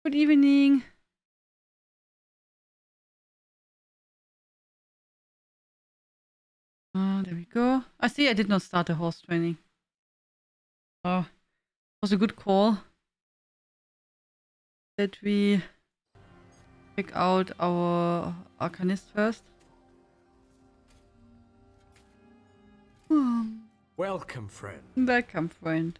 Good evening. There we go. I see I did not start the horse training. Oh, it was a good call that we check out our Arcanist first. Welcome, friend. Welcome, friend.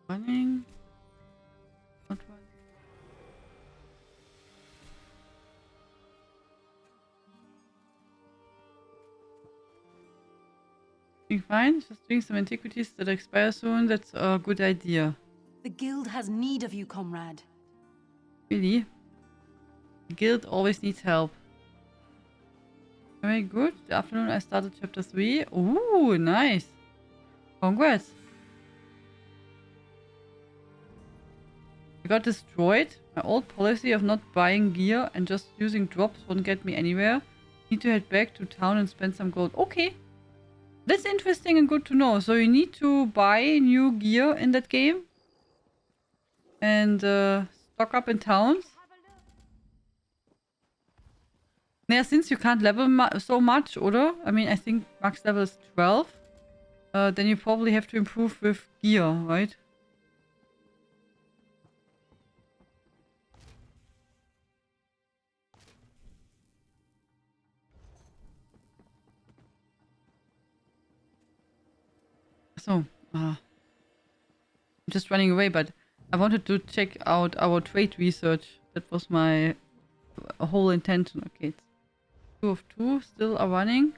Running. Not running. Doing fine. Just doing some antiquities that expire soon. That's a good idea. The guild has need of you, comrade. Really? The guild always needs help. Very good. The afternoon I started chapter 3. Ooh, nice. Congrats. I got destroyed. My old policy of not buying gear and just using drops won't get me anywhere. Need to head back to town and spend some gold. Okay. That's interesting and good to know. So you need to buy new gear in that game. And stock up in towns. Yeah, since you can't level so much, oder? I mean, I think max level is 12. Then you probably have to improve with gear, right? So, I'm just running away, but I wanted to check out our trade research. That was my whole intention. Okay, it's 2 of 2 still are running.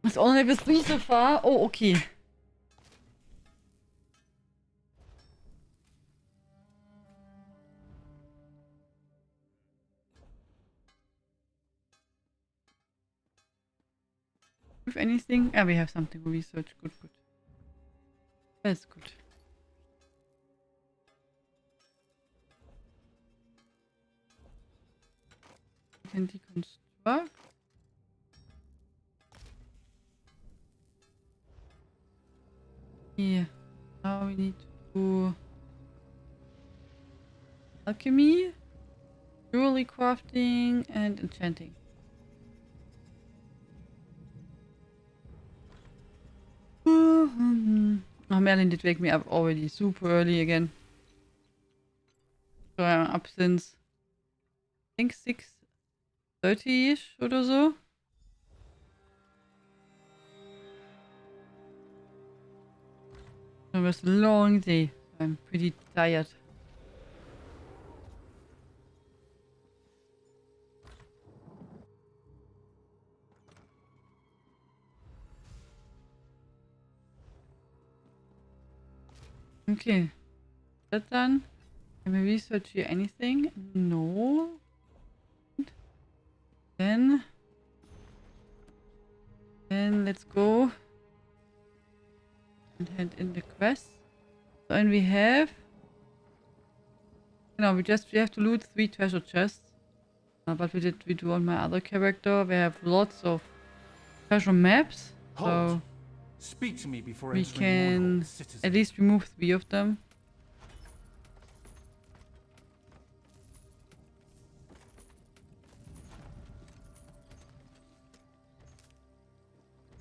It's only level 3 so far. Oh, okay. If anything, we have something to research. Good, good. That's good. We can deconstruct. Yeah. Now we need to do alchemy, jewelry crafting, and enchanting. Oh, Merlin did wake me up already super early again. So I'm up since I think 6:30ish oder so. It was a long day. I'm pretty tired. Okay. That done. Can we research here anything? No. Then let's go and hand in the quest. So, and we have... No, we have to loot 3 treasure chests. But we do on my other character. We have lots of treasure maps. So Speak to me before we entering can Mournhold, citizen. at least remove 3 of them.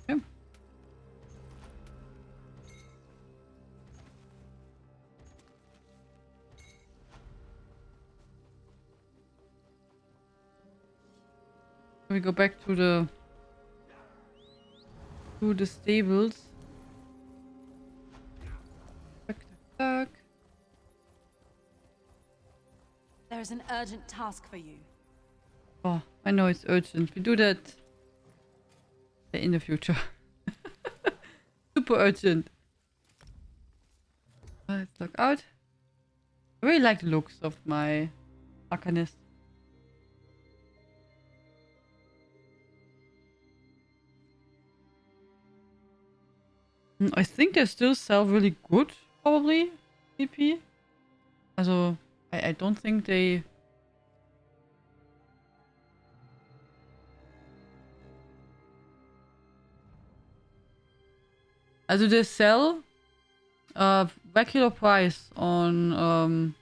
Okay. We go back to the stables. Tuck, tuck, tuck. There is an urgent task for you. Oh, I know it's urgent. We do that in the future. Super urgent. Let's log out. I really like the looks of my Arcanist. I think they still sell really good, probably, CP. Also, I don't think they... Also, they sell regular price on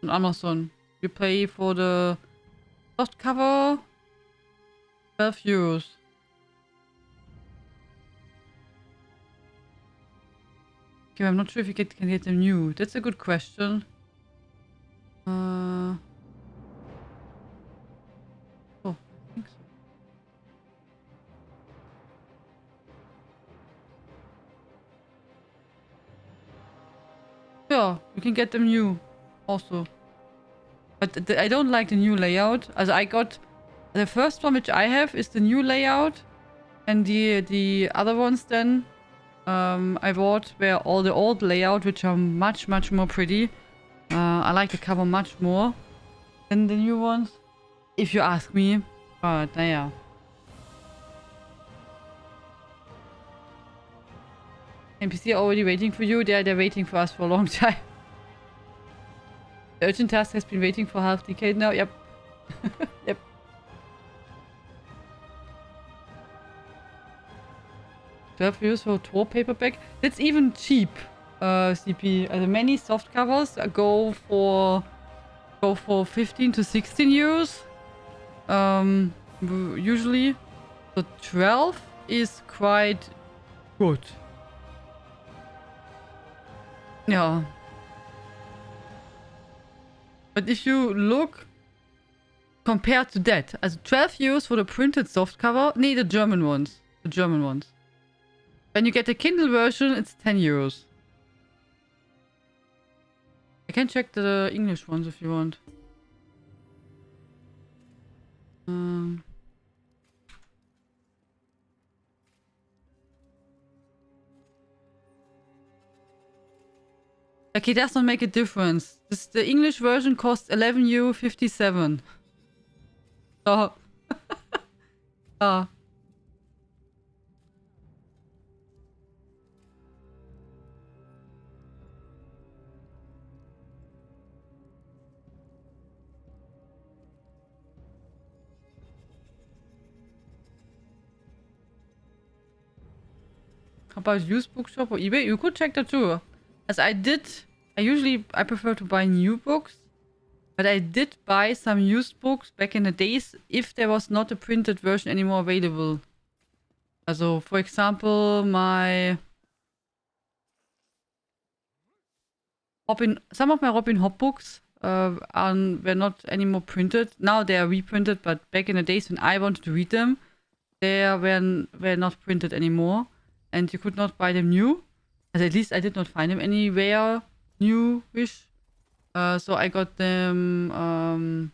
Amazon. You pay for the soft cover 12 euros. Okay, I'm not sure if you can get them new. That's a good question. Oh, I think so. Yeah, you can get them new also. But I don't like the new layout. Also I got the first one which I have is the new layout, and the other ones then I bought were all the old layout, which are much more pretty. I like the cover much more than the new ones, if you ask me. But naja. NPC are already waiting for you. They're waiting for us for a long time. The urgent task has been waiting for half decade now. Yep. Yep. €12 for a tour paperback. That's even cheap, CP. Many soft covers go for 15 to 16 euros. Usually. So 12 is quite good. Yeah. But if you look compared to that, as 12 euros for the printed softcover, nee, the German ones. The German ones. When you get the Kindle version, it's 10 euros. I can check the English ones if you want. Okay, does not make a difference. The English version costs 11,57 €. So. Ah. How about used bookshop or eBay? You could check that too. As I prefer to buy new books. But I did buy some used books back in the days if there was not a printed version anymore available. Also, for example, some of my Robin Hood books were not anymore printed. Now they are reprinted, but back in the days when I wanted to read them, they were not printed anymore. And you could not buy them new. As at least I did not find them anywhere new-ish. So I got them,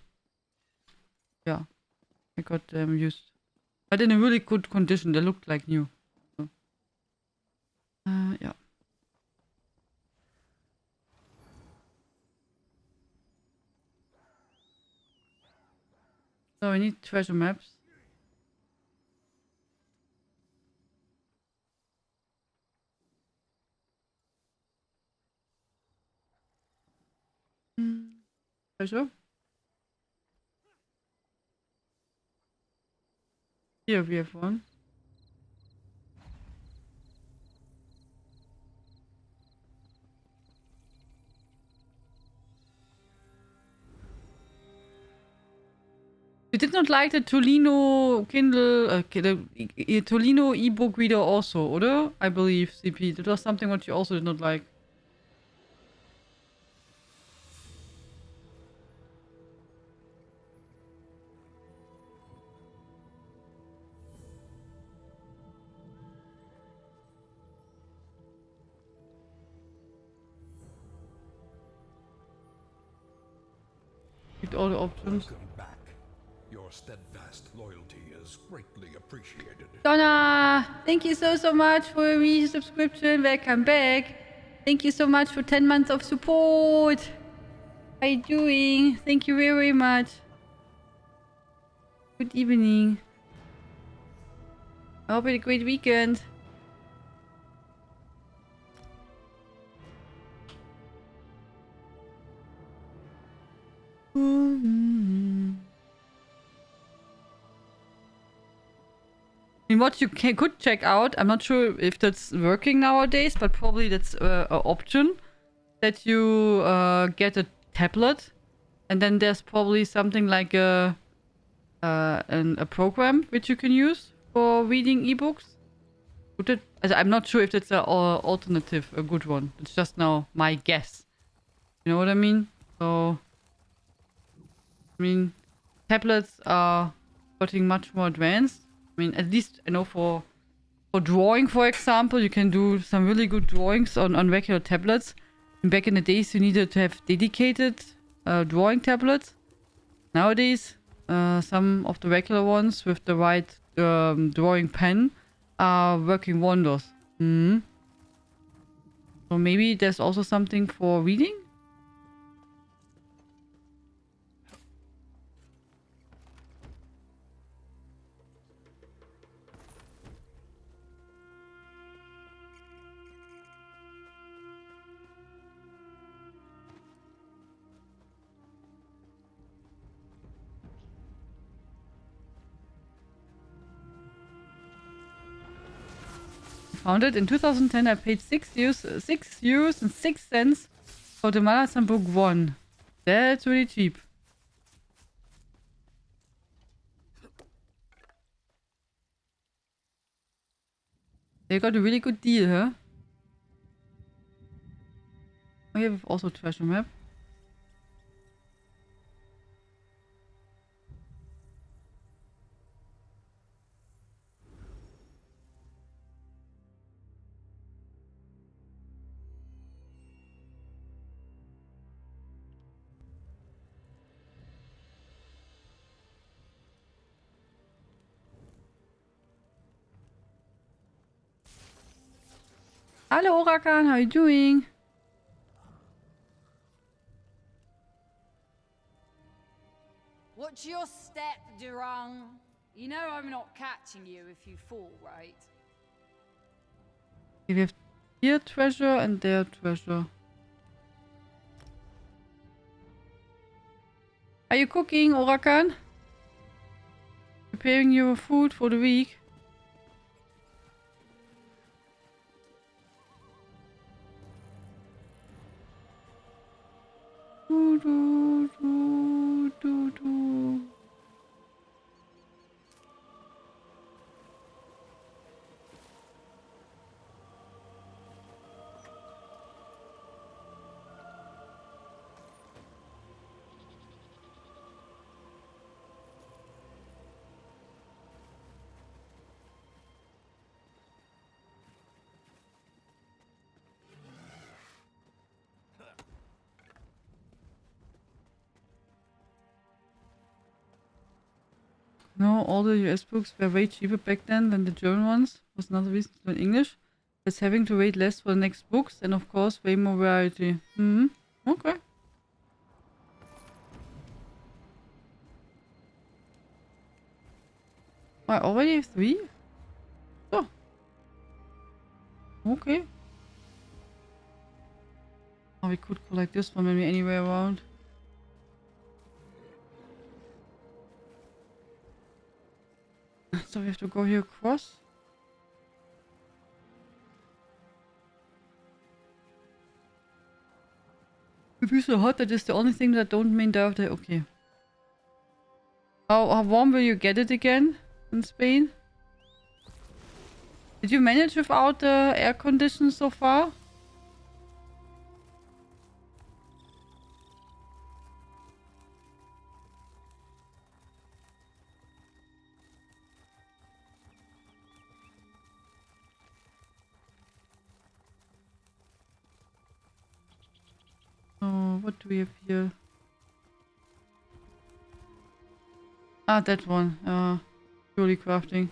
yeah, I got them used. But in a really good condition. They looked like new. So, yeah. So I need treasure maps. Treasure. Here we have one. You did not like the Tolino Kindle, the Tolino ebook reader also, oder? I believe, CP. That was something what you also did not like. With all the options. Welcome back. Your steadfast loyalty is greatly appreciated. Donna, thank you so much for your resubscription. Welcome back. Thank you so much for 10 months of support. How you doing? Thank you very, very much. Good evening. I hope you had a great weekend. And what you could check out, I'm not sure if that's working nowadays, but probably that's an option, that you get a tablet, and then there's probably something like a program which you can use for reading ebooks. I'm not sure if that's an alternative, a good one. It's just now my guess. You know what I mean? So, I mean, tablets are getting much more advanced. I mean, at least I know for drawing, for example, you can do some really good drawings on regular tablets. And back in the days, you needed to have dedicated drawing tablets. Nowadays, some of the regular ones with the right drawing pen are working wonders. So maybe there's also something for reading? Found it in 2010. I paid 6 euros and 6 cents for the Marathon Book 1. That's really cheap. They got a really good deal, huh? Oh, here we have also treasure map. Hello, Orakan, how you doing? Watch your step, Durang. You know I'm not catching you if you fall, right? Okay, we have here treasure and there treasure. Are you cooking, Orakan? Preparing your food for the week? Do, do, do, do, do. No, all the US books were way cheaper back then than the German ones. Was another reason to learn English. It's having to wait less for the next books and of course way more variety. Okay. I already have 3? Oh. Okay. Oh, we could collect this one maybe anywhere around. So we have to go here across. If it's so hot, that is the only thing that don't mean that. Okay. How warm will you get it again in Spain? Did you manage without the air condition so far? Oh, what do we have here? Ah, that one. Purely crafting.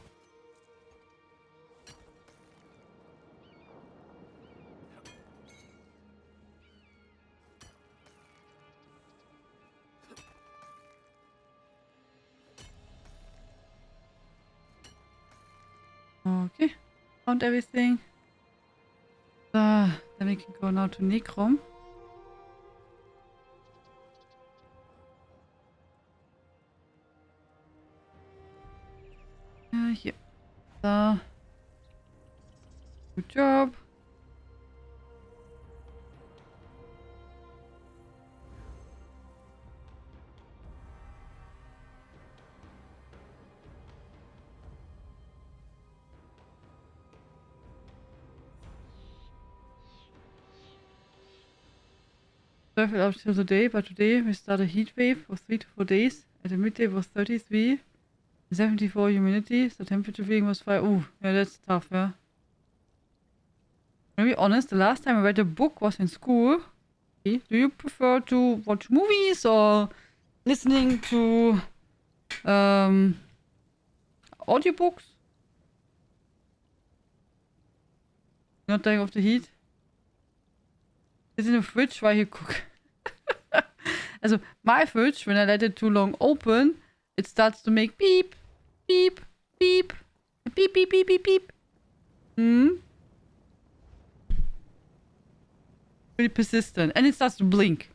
Okay. Found everything. Then we can go now to Necrom. Here. Good job. Surf it out till today, but today we start a heat wave for 3 to 4 days. At the midday was 33, 74 humidity, so temperature reading was 5. Ooh, yeah, that's tough, yeah. To be honest, the last time I read a book was in school. Okay. Do you prefer to watch movies or listening to audiobooks? Not dying of the heat? It's in the fridge while you cook. Also, my fridge, when I let it too long open, it starts to make beep, beep, beep, beep, beep, beep, beep, beep. Really persistent. And it starts to blink.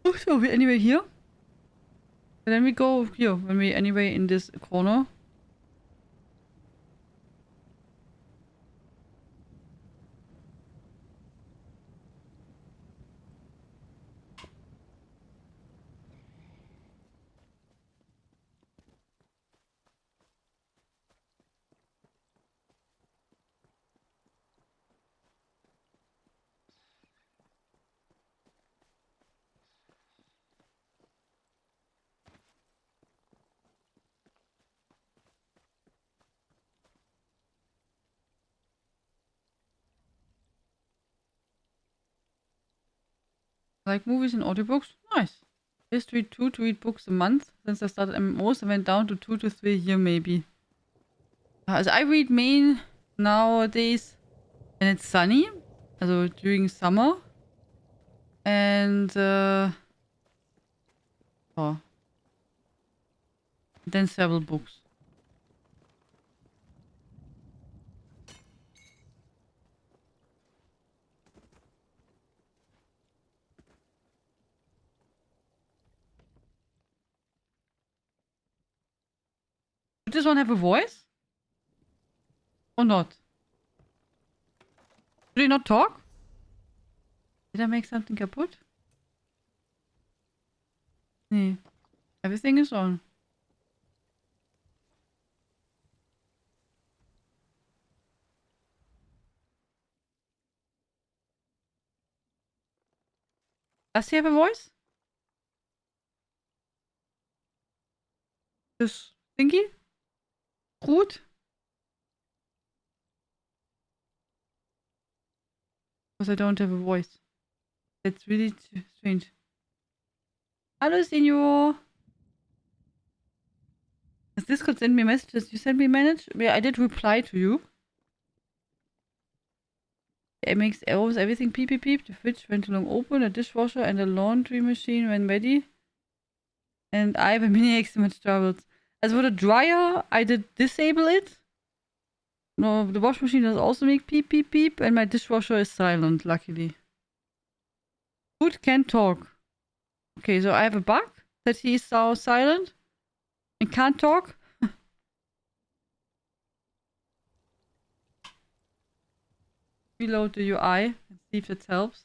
Oh, so we're anyway here. And then we go here, when we anyway in this corner. Like movies and audiobooks? Nice. History 2 to read books a month. Since I started MMOs, I went down to 2 to 3 a year maybe. As I read main nowadays and it's sunny. Also during summer. And then several books. Does this one have a voice? Or not? Do they not talk? Did I make something kaputt? Nee. Everything is on. Does he have a voice? This thingy? Groot? Because I don't have a voice. That's really strange. Hello, senor. Does Discord send me messages? You sent me a message? Yeah, I did reply to you. It makes arrows, everything beep beep beep. The fridge went too long open, a dishwasher and a laundry machine when ready. And I have a mini X too much troubles. As for the dryer, I did disable it. No, the wash machine does also make beep beep beep, and my dishwasher is silent, luckily. Food can talk. Okay, so I have a bug that he is now silent and can't talk. Reload the UI and see if that helps.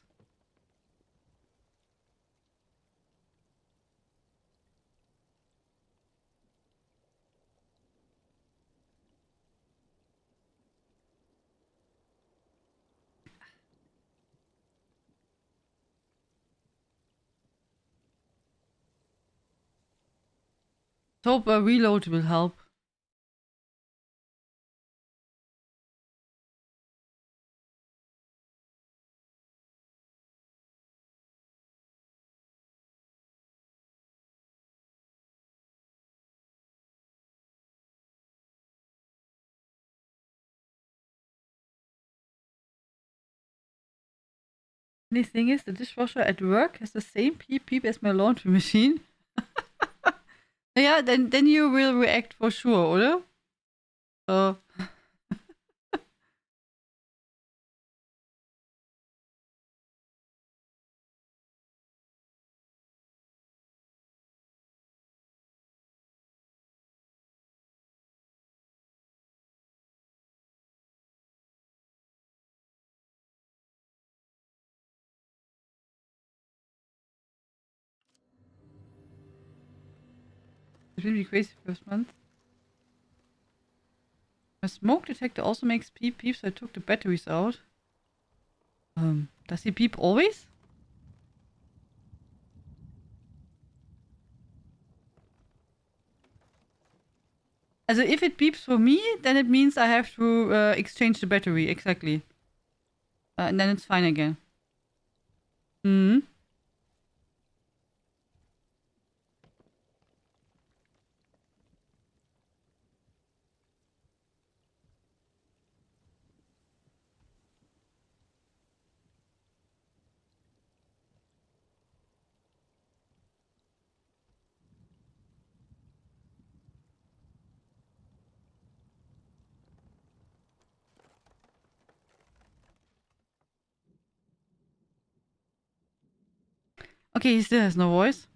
Hope a reload will help. Funny thing is, the dishwasher at work has the same beep as my laundry machine. Yeah, then you will react for sure, oder? So. It will be crazy first month. My smoke detector also makes beep, so I took the batteries out. Does he beep always? Also if it beeps for me, then it means I have to exchange the battery, exactly. And then it's fine again. Hmm. Okay, he still has no voice.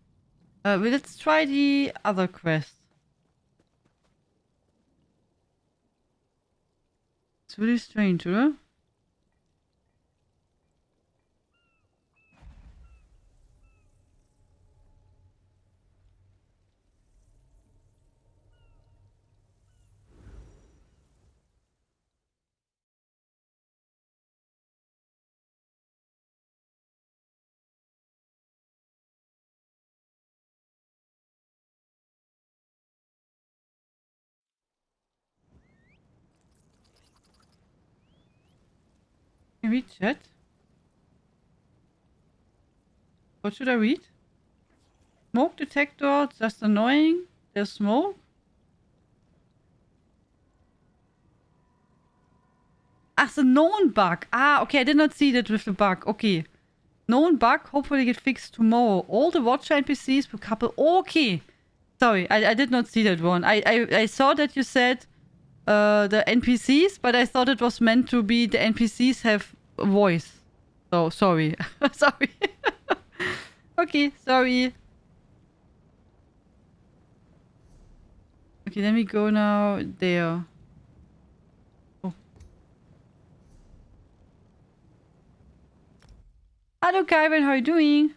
Well, let's try the other quest. It's really strange, oder? Can we read chat? What should I read? Smoke detector, just annoying. There's smoke. Ah, the known bug. Ah, okay, I did not see that with the bug. Okay. Known bug, hopefully get fixed tomorrow. All the watcher NPCs will couple. Okay. Sorry, I did not see that one. I saw that you said the NPCs, but I thought it was meant to be the NPCs have a voice. So, sorry. Sorry. Okay, sorry. Okay, then we go now there. Oh. Hello, Kyron, how are you doing?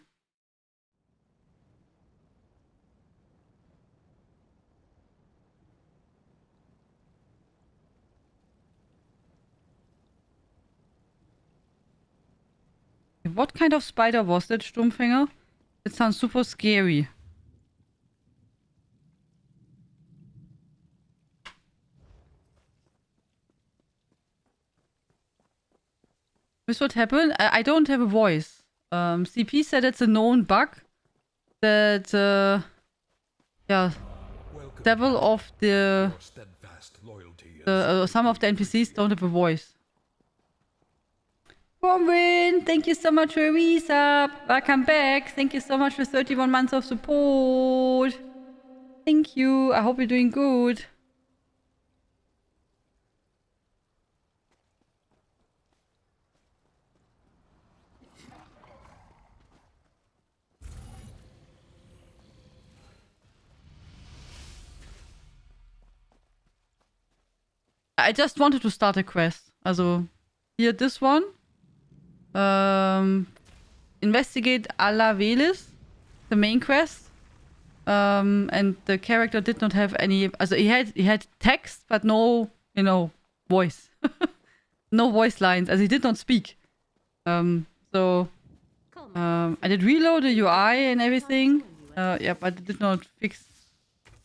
What kind of spider was that, Stumpfinger? It sounds super scary. This what happened? I don't have a voice. CP said it's a known bug that, yeah, Welcome. several of the, Your steadfast loyalty some of the NPCs don't have a voice. Robin, thank you so much for a resub. Welcome back. Thank you so much for 31 months of support. Thank you. I hope you're doing good. I just wanted to start a quest. Also, here, this one. Investigate Alla Velis, the main quest. And the character did not have any. Also, he had text, but no, voice. No voice lines, as he did not speak. So I did reload the UI and everything. Yeah, but it did not fix.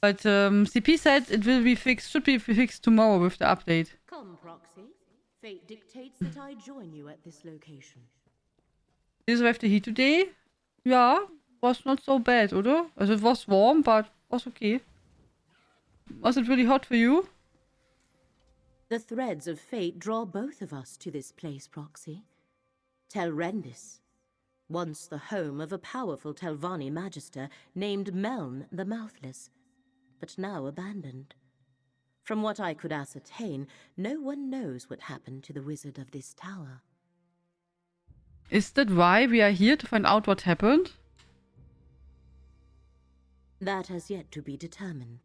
But CP said it will be fixed. Should be fixed tomorrow with the update. Come, Proxy. Fate dictates that I join you at this location. Did you survive the heat today? Yeah, was not so bad, oder? Also it was warm, but was okay. Was it really hot for you? The threads of fate draw both of us to this place, Proxy. Tell Rendis, once the home of a powerful Telvanni magister named Meln the Mouthless, but now abandoned. From what I could ascertain, no one knows what happened to the wizard of this tower. Is that why we are here, to find out what happened? That has yet to be determined.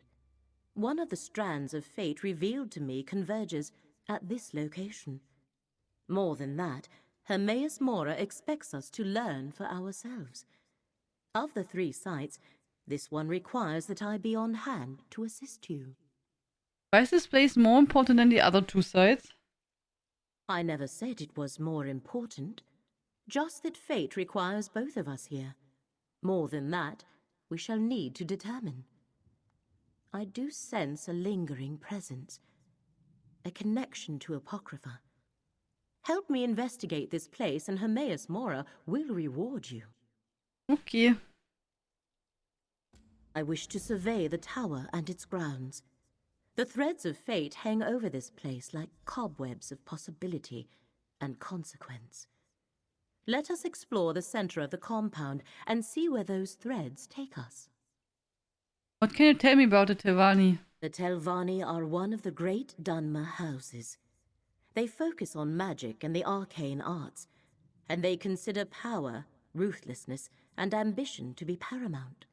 One of the strands of fate revealed to me converges at this location. More than that, Hermaeus Mora expects us to learn for ourselves. Of the 3 sites, this one requires that I be on hand to assist you. Why is this place more important than the other 2 sites? I never said it was more important. Just that fate requires both of us here. More than that, we shall need to determine. I do sense a lingering presence, a connection to Apocrypha. Help me investigate this place and Hermaeus Mora will reward you. Okay. I wish to survey the tower and its grounds. The threads of fate hang over this place like cobwebs of possibility and consequence. Let us explore the center of the compound and see where those threads take us. What can you tell me about the Telvanni? The Telvanni are one of the great Dunmer houses. They focus on magic and the arcane arts, and they consider power, ruthlessness, and ambition to be paramount.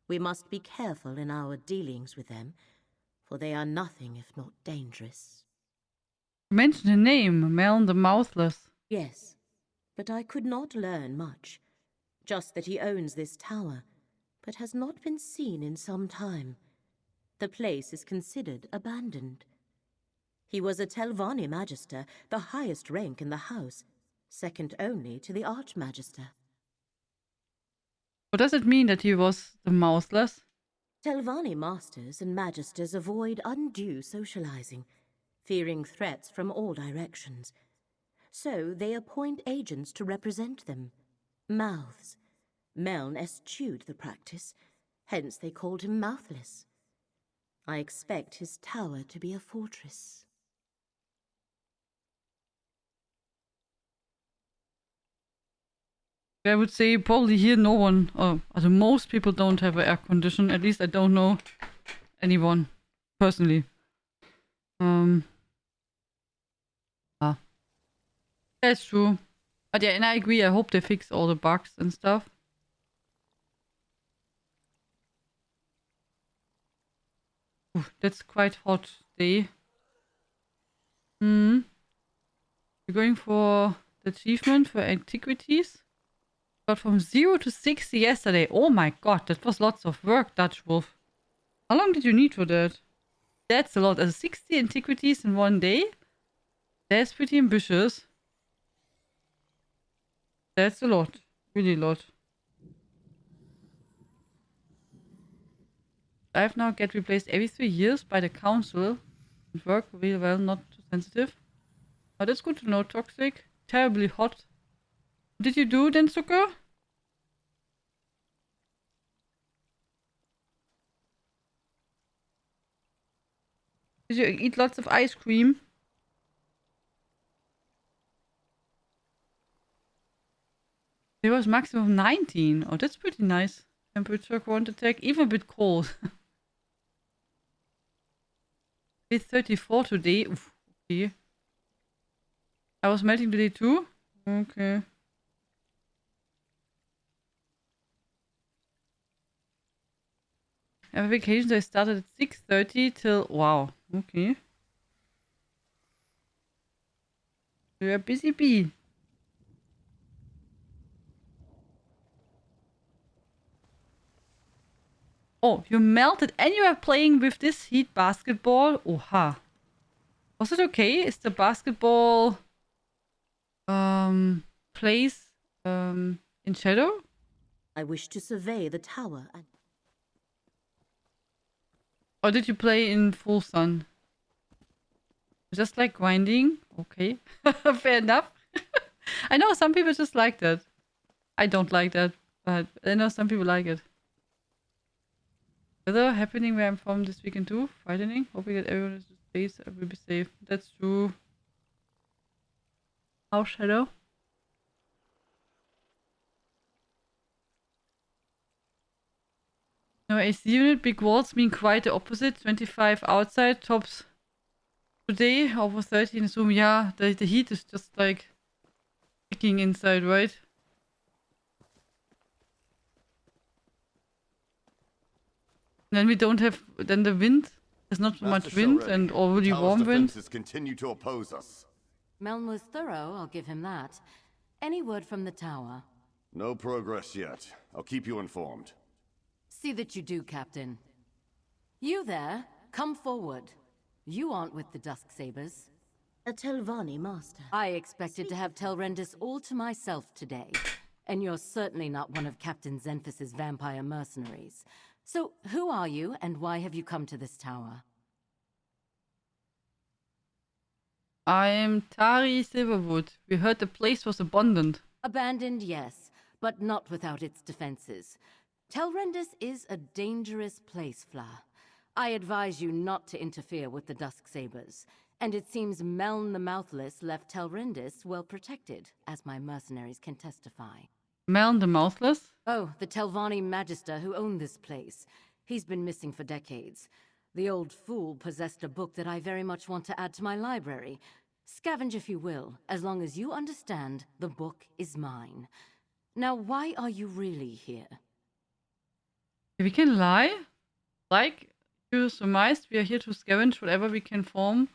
We must be careful in our dealings with them, for they are nothing if not dangerous. You mentioned the name, Meln the Mouthless. Yes, but I could not learn much. Just that he owns this tower, but has not been seen in some time. The place is considered abandoned. He was a Telvanni magister, the highest rank in the house, second only to the Archmagister. What does it mean that he was the Mouthless? Telvanni masters and magisters avoid undue socializing, fearing threats from all directions. So they appoint agents to represent them, mouths. Meln eschewed the practice, hence they called him Mouthless. I expect his tower to be a fortress. I would say probably here no one, also most people don't have an air condition. At least I don't know anyone personally. That's true. But yeah, and I agree. I hope they fix all the bugs and stuff. Ooh, that's quite hot day. We're going for the achievement for antiquities. Got from 0 to 60 yesterday. Oh my god, that was lots of work, Dutch Wolf. How long did you need for that? That's a lot. 60 antiquities in one day? That's pretty ambitious. That's a lot. Really a lot. I've now get replaced every 3 years by the council. And work really well, not too sensitive. Oh, that's good to know. Toxic. Terribly hot. What did you do then, Zucker? Did you eat lots of ice cream? It was maximum 19. Oh, that's pretty nice. Temperature, current attack, even a bit cold. It's 34 today. Oof, okay. I was melting today too? Okay. I have a vacation, so I started at 6:30 till... Wow, okay. You're a busy bee. Oh, you melted and you are playing with this heat basketball? Oha. Was it okay? Is the basketball place in shadow? I wish to survey the tower and... Or did you play in full sun? Just like grinding? Okay. Fair enough. I know some people just like that. I don't like that, but I know some people like it. Weather happening where I'm from this weekend too. Frightening. Hoping that everyone will be safe. That's true. How shadow? No AC unit, big walls mean quite the opposite. 25 outside, tops today, over 30 in the room. Yeah, the heat is just like kicking inside, right? Then we don't have, then the wind, there's not so Master much wind Shell and ready. already The tower's warm wind. defenses continue to oppose us. Meln was thorough, I'll give him that. Any word from the tower? No progress yet. I'll keep you informed. See that you do, Captain. You there, come forward. You aren't with the Dusksabers. A Telvanni master. I expected to have Telrendis all to myself today. And you're certainly not one of Captain Zenfis's vampire mercenaries. So, who are you, and why have you come to this tower? I'm Tari Silverwood. We heard the place was abandoned. Abandoned, yes, but not without its defenses. Telrendis is a dangerous place, Fla. I advise you not to interfere with the Dusksabers. And it seems Meln the Mouthless left Telrendis well protected, as my mercenaries can testify. Meln the Mouthless? Oh, the Telvanni Magister who owned this place. He's been missing for decades. The old fool possessed a book that I very much want to add to my library. Scavenge if you will, as long as you understand the book is mine. Now, why are you really here? We can lie. Like you surmised, we are here to scavenge whatever we can form.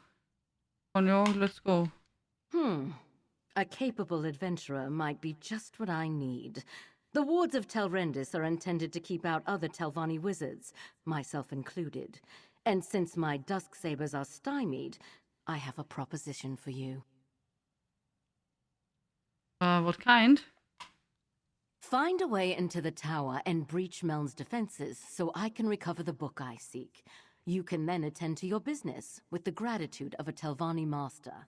Oh no, let's go. A capable adventurer might be just what I need. The wards of Telrendis are intended to keep out other Telvanni wizards, myself included. And since my Dusksabers are stymied, I have a proposition for you. What kind? Find a way into the tower and breach Meln's defenses so I can recover the book I seek. You can then attend to your business with the gratitude of a Telvanni master.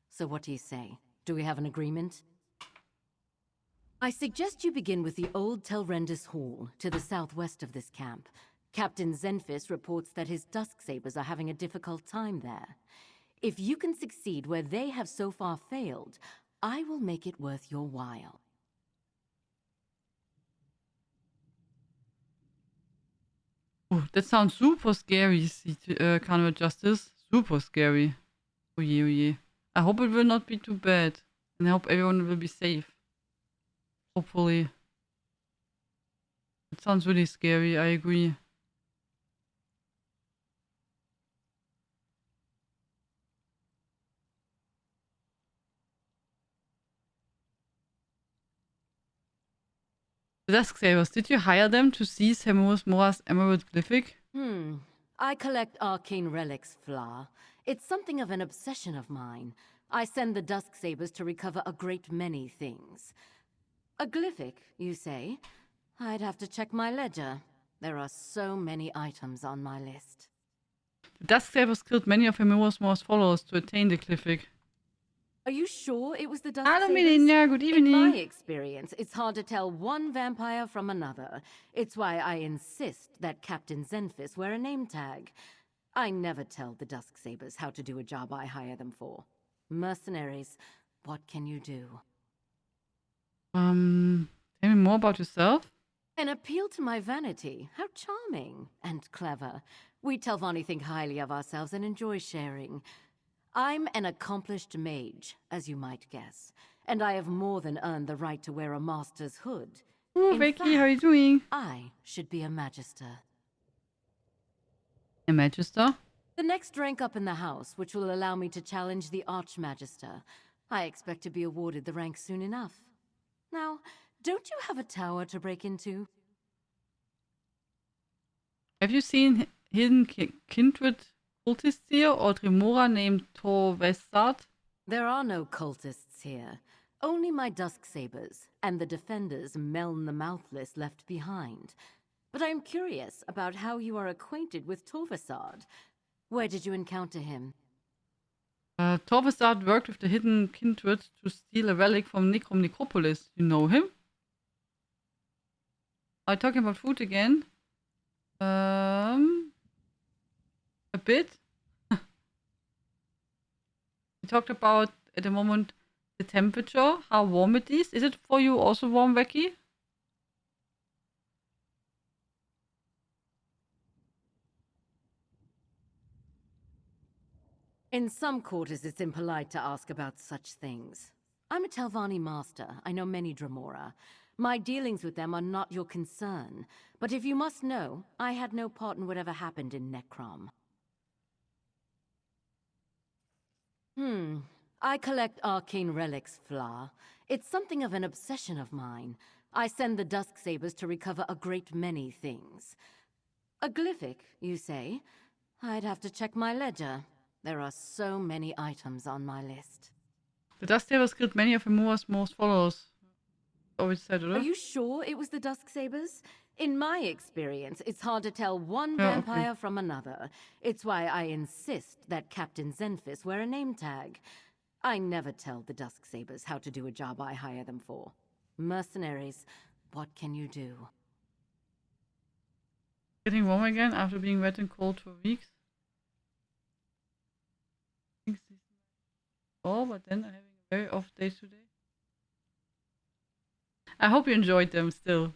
So what do you say? Do we have an agreement? I suggest you begin with the old Telrendis Hall, to the southwest of this camp. Captain Zenfis reports that his Dusksabers are having a difficult time there. If you can succeed where they have so far failed, I will make it worth your while. Oh, that sounds super scary, Carnival Justice. Super scary. Oh yeah, oh yeah. I hope it will not be too bad. And I hope everyone will be safe. Hopefully. It sounds really scary, I agree. The Dusksabers, did you hire them to seize Hemus Mora's Emerald Glyphic? I collect arcane relics, Fla. It's something of an obsession of mine. I send the Dusksabers to recover a great many things. A glyphic, you say? I'd have to check my ledger. There are so many items on my list. The Dusksabers killed many of Hemus Mora's followers to attain the Glyphic. Are you sure it was the Hello, Dusksabers? Melina. Good evening. In my experience, it's hard to tell one vampire from another. It's why I insist that Captain Zenfis wear a name tag. I never tell the Dusksabers how to do a job I hire them for. Mercenaries, what can you do? Tell me more about yourself. An appeal to my vanity. How charming and clever. We Telvanni think highly of ourselves and enjoy sharing. I'm an accomplished mage, as you might guess, and I have more than earned the right to wear a master's hood. Oh, In Becky, fact, how are you doing? I should be a magister. A Magister? The next rank up in the house, which will allow me to challenge the Archmagister. I expect to be awarded the rank soon enough. Now, don't you have a tower to break into? Have you seen hidden kindred cultists here or Tremora named Torvestad? There are no cultists here. Only my Dusksabers, and the defenders Meln the Mouthless left behind. But I am curious about how you are acquainted with Torvestad. Where did you encounter him? Torvestad worked with the hidden kindred to steal a relic from Necrom Necropolis. You know him? Are you talking about food again? A bit. We talked about, at the moment, the temperature, how warm it is. Is it for you also warm, Becky? In some quarters, it's impolite to ask about such things. I'm a Telvanni master. I know many Dremora. My dealings with them are not your concern. But if you must know, I had no part in whatever happened in Necrom. I collect arcane relics, Fla. It's something of an obsession of mine. I send the Dusksabers to recover a great many things. A glyphic, you say? I'd have to check my ledger. There are so many items on my list. The Dusksabers killed many of Emua's most followers. Always said, oder? Are you sure it was the Dusksabers? In my experience, it's hard to tell one Yeah, vampire from another. It's why I insist that Captain Zenfis wear a name tag. I never tell the Dusksabers how to do a job I hire them for. Mercenaries, what can you do? Getting warm again after being wet and cold for weeks. Oh, but then I'm having a very off day today. I hope you enjoyed them still.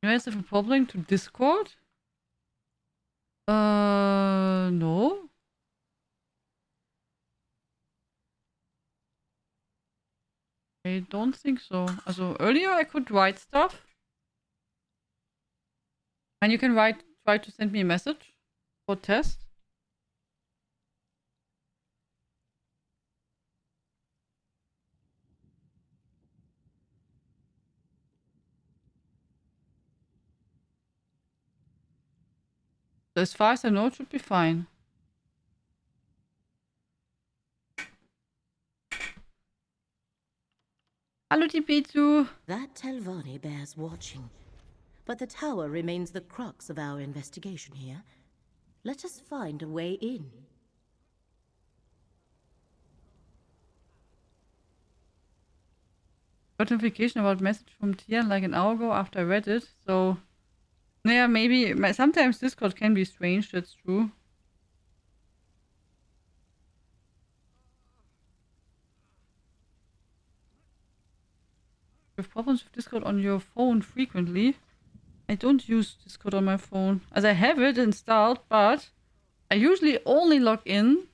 You guys have a problem to Discord? No. I don't think so. Also, earlier I could write stuff. And you can try to send me a message for test. So as far as I know, it should be fine. Hallo Tipezu. That Telvanni bears watching. But the tower remains the crux of our investigation here. Let us find a way in. Got notification about message from Tian like an hour ago after I read it, so yeah, maybe sometimes Discord can be strange, that's true. You have problems with Discord on your phone frequently. I don't use Discord on my phone. As I have it installed, but I usually only log in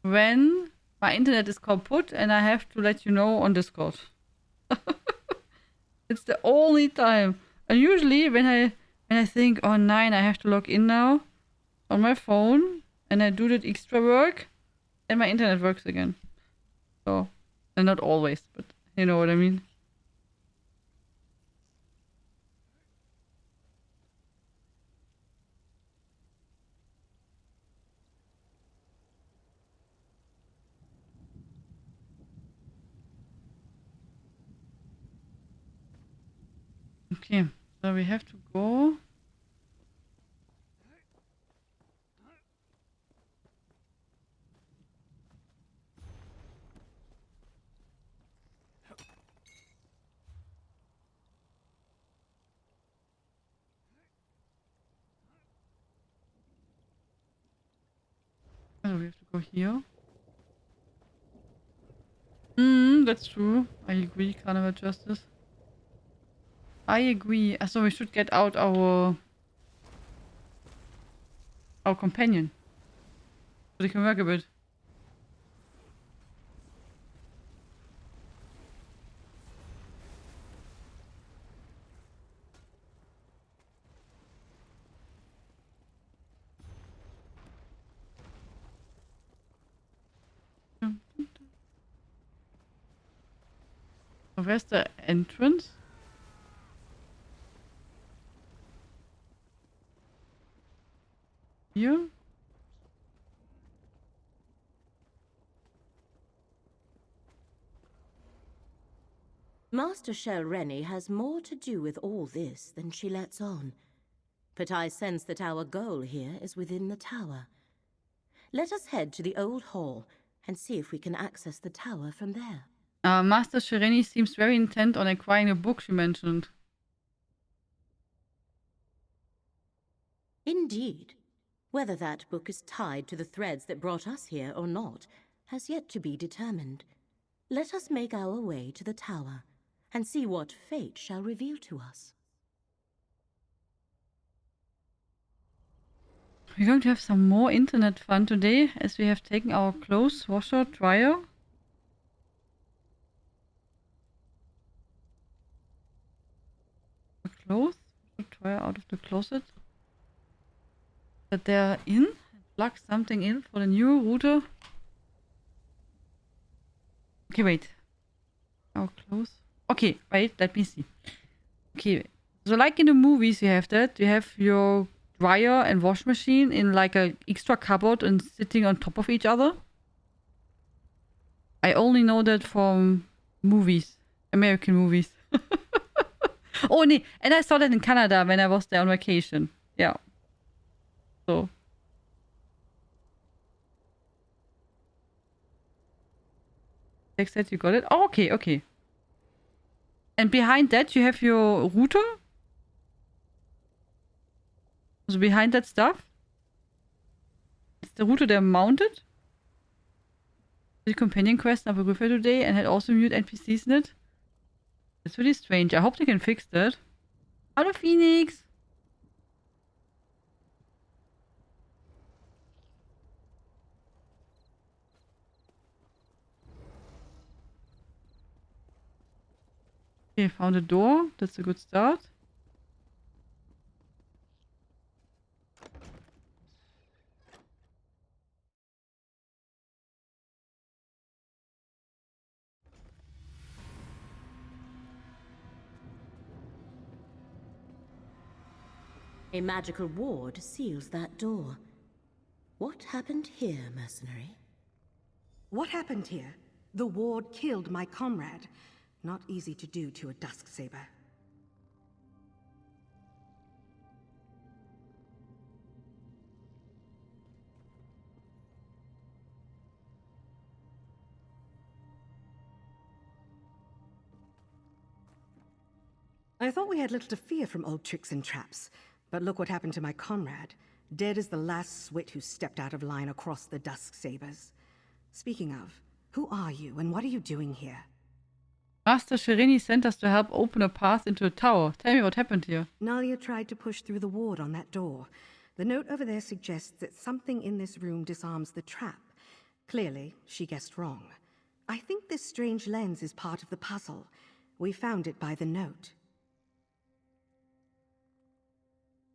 when my internet is kaput and I have to let you know on Discord. It's the only time. And usually when I think, oh nine, I have to log in now on my phone and I do that extra work and my internet works again. So, and not always, but you know what I mean. Okay, so we have to go. Oh, we have to go here. That's true. I agree, Carnival Justice. I agree. So we should get out our companion. So they can work a bit. So where's the entrance? Here? Master Shell Rennie has more to do with all this than she lets on. But I sense that our goal here is within the tower. Let us head to the old hall and see if we can access the tower from there. Master Shereni seems very intent on acquiring a book she mentioned. Indeed. Whether that book is tied to the threads that brought us here or not has yet to be determined. Let us make our way to the tower and see what fate shall reveal to us. We're going to have some more internet fun today as we have taken our clothes washer, dryer. The clothes, dryer out of the closet. That they're in. Plug something in for the new router. Okay, wait. Our clothes. Okay, wait, let me see. Okay, so like in the movies you have that. You have your dryer and wash machine in like a extra cupboard and sitting on top of each other. I only know that from movies. American movies. Oh, nee. And I saw that in Canada when I was there on vacation. Yeah. So. Text that you got it. Oh, okay, okay. And behind that you have your router. So behind that stuff. It's the router they're mounted. The companion quest of a river today and had also mute NPCs in it. It's really strange. I hope they can fix that. Hallo Phoenix! Okay, found a door. That's a good start. A magical ward seals that door. What happened here, mercenary? What happened here? The ward killed my comrade. Not easy to do to a Dusksaber. I thought we had little to fear from old tricks and traps, but look what happened to my comrade. Dead as the last swit who stepped out of line across the Dusksabers. Speaking of, who are you and what are you doing here? Master Sherini sent us to help open a path into the tower. Tell me what happened here. Nalia tried to push through the ward on that door. The note over there suggests that something in this room disarms the trap. Clearly, she guessed wrong. I think this strange lens is part of the puzzle. We found it by the note.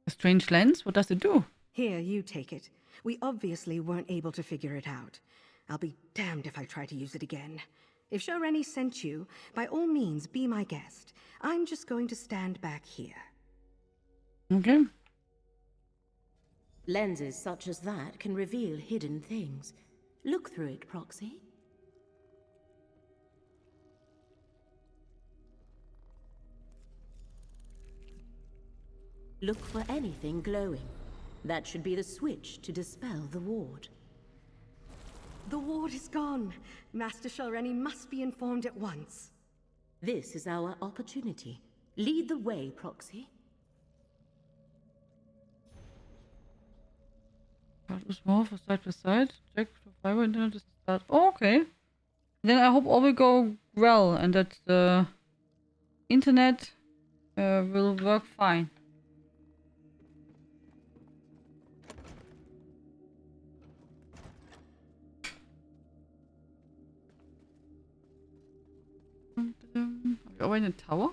A strange lens? What does it do? Here, you take it. We obviously weren't able to figure it out. I'll be damned if I try to use it again. If Shoreni sent you, by all means, be my guest. I'm just going to stand back here. Okay. Lenses such as that can reveal hidden things. Look through it, Proxy. Look for anything glowing. That should be the switch to dispel the ward. The ward is gone. Master Shoreni must be informed at once. This is our opportunity. Lead the way, Proxy. That was more for side by side. Check for fiber internet is start. Oh, okay. Then I hope all will go well and that the internet will work fine. Are we already in the tower?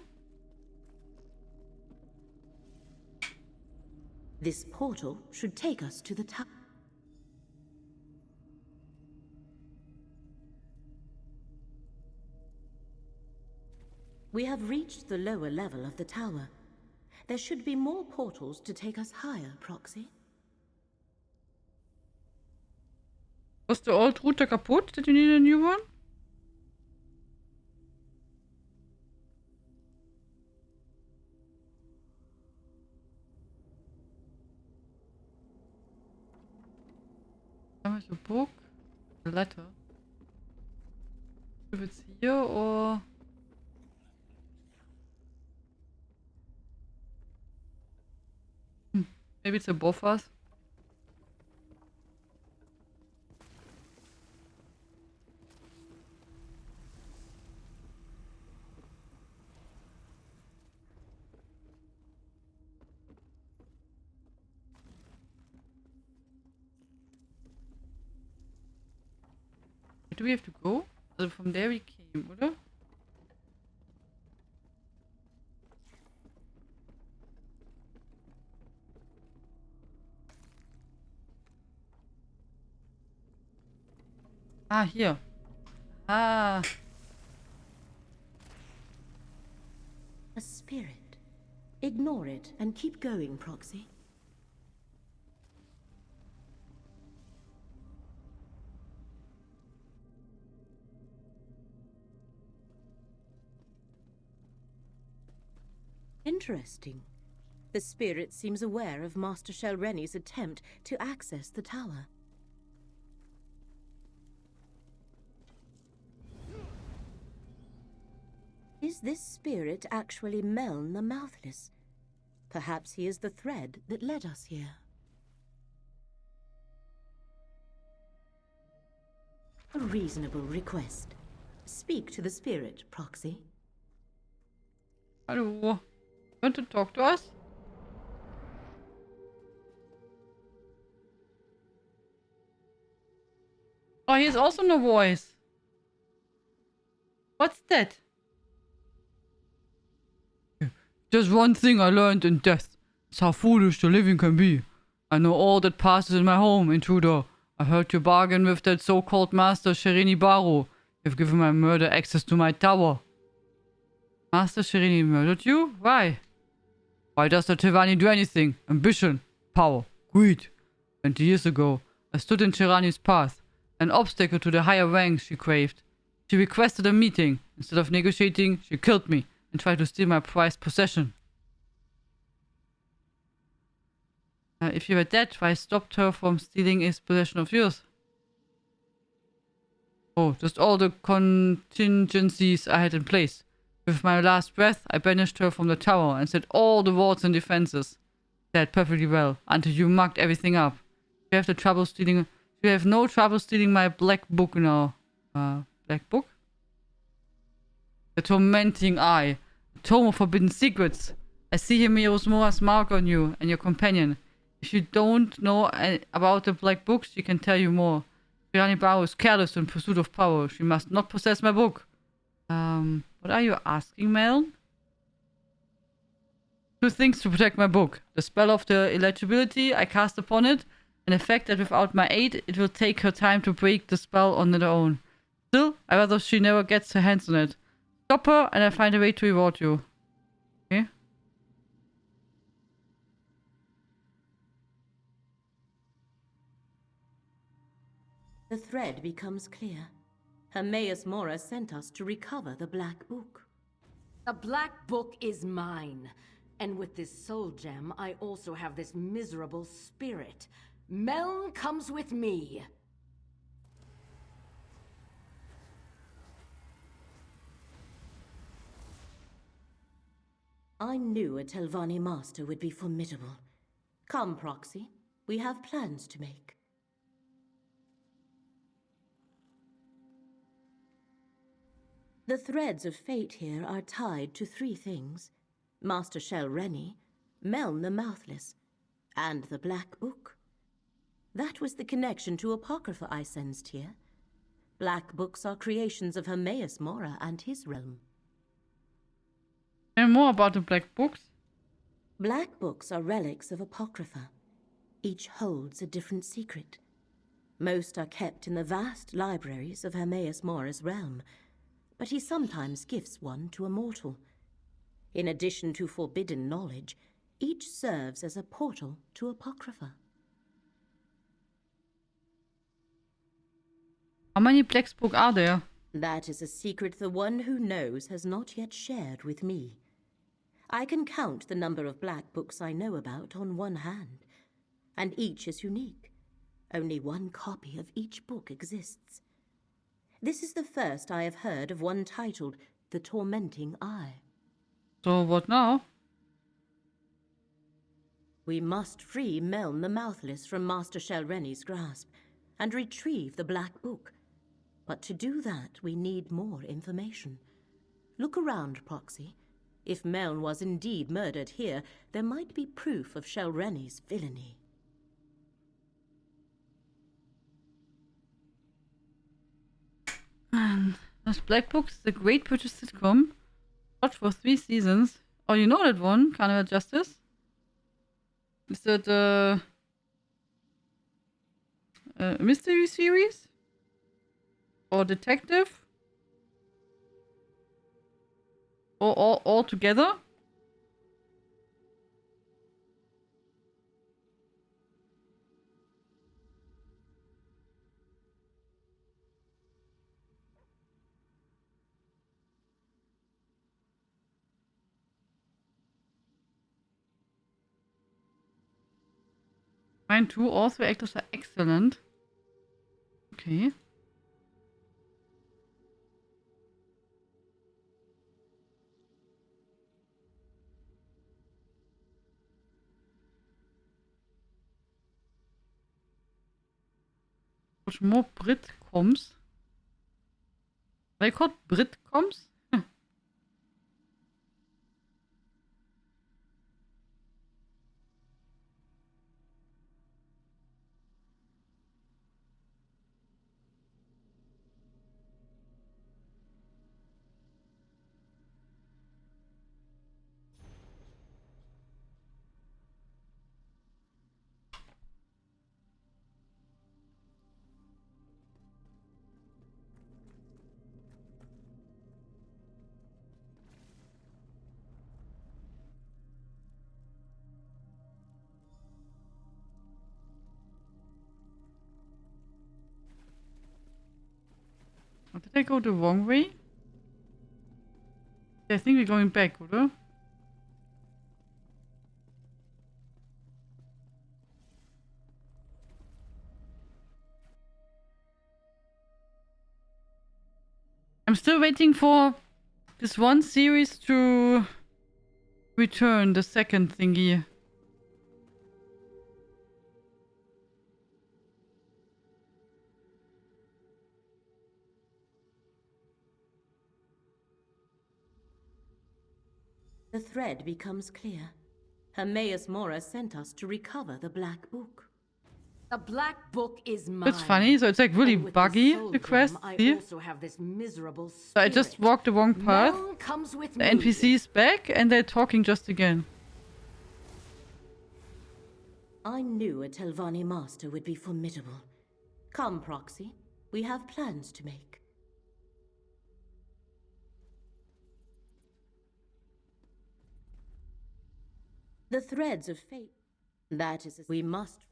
This portal should take us to the tower. We have reached the lower level of the tower. There should be more portals to take us higher, Proxy. Was the old router kaputt? Did you need a new one? Damage a book. A letter. If it's here or... Maybe it's above us. do we have to go? Also from there we came, oder? Ah, hier. Ah. A spirit. Ignore it and keep going, Proxy. Interesting. The spirit seems aware of Master Shelreni's attempt to access the tower. Is this spirit actually Meln the Mouthless? Perhaps he is the thread that led us here. A reasonable request. Speak to the spirit, Proxy. Hallo. Want to talk to us? Oh, here's also no voice. What's that? There's one thing I learned in death. It's how foolish the living can be. I know all that passes in my home, intruder. I heard you bargain with that so-called Master Sherini Baro. You've given my murder access to my tower. Master Sherini murdered you? Why? Why does the Tevani do anything? Ambition, power, greed. 20 years ago, I stood in Shirani's path, an obstacle to the higher ranks she craved. She requested a meeting. Instead of negotiating, she killed me and tried to steal my prized possession. If you were dead, why stopped her from stealing his possession of yours? Oh, just all the contingencies I had in place. With my last breath, I banished her from the tower and set all the wards and defenses. That perfectly well, until you mucked everything up. You have no trouble stealing my black book now. Black book? The Tormenting Eye. The Tome of Forbidden Secrets. I see here Mirosla's mark on you and your companion. If you don't know about the black books, she can tell you more. Shirani Baro is careless in pursuit of power. She must not possess my book. What are you asking, Mel? 2 things to protect my book. The spell of the illegibility I cast upon it, and the fact that without my aid, it will take her time to break the spell on her own. Still, I rather she never gets her hands on it. Stop her, and I find a way to reward you. Okay? The thread becomes clear. Hermaeus Mora sent us to recover the Black Book. The Black Book is mine. And with this soul gem, I also have this miserable spirit. Meln comes with me. I knew a Telvanni master would be formidable. Come, Proxy. We have plans to make. The threads of fate here are tied to 3 things. Master Shelreni, Meln the Mouthless, and the Black Book. That was the connection to Apocrypha I sensed here. Black Books are creations of Hermaeus Mora and his realm. And more about the black books? Black Books are relics of Apocrypha. Each holds a different secret. Most are kept in the vast libraries of Hermaeus Mora's realm, but he sometimes gifts one to a mortal. In addition to forbidden knowledge, each serves as a portal to Apocrypha. How many black books are there? That is a secret the one who knows has not yet shared with me. I can count the number of black books I know about on one hand, and each is unique. Only one copy of each book exists. This is the first I have heard of one titled The Tormenting Eye. So what now? We must free Meln the Mouthless from Master Shelreni's grasp and retrieve the Black Book. But to do that, we need more information. Look around, Proxy. If Meln was indeed murdered here, there might be proof of Shelreni's villainy. This Black Books is a great British sitcom. Watched for 3 seasons. Oh, you know that one? Carnival Justice? Is that a mystery series? Or detective? Or all together? Mine too. All 3 actors are excellent. Okay. Watch more Britcoms. Are they called Britcoms? Or did I go the wrong way? I think we're going back, oder? I'm still waiting for this one series to return, the second thingy. The thread becomes clear. Hermaeus Mora sent us to recover the Black Book. The Black Book is mine. That's funny, so it's like really And with buggy, soul the quest, gem, see? I also have this miserable So I just spirit. walked the wrong path. None comes with The me. NPC is back and they're talking just again. I knew a Telvanni master would be formidable. Come, Proxy. We have plans to make. The threads of fate. That is, we must.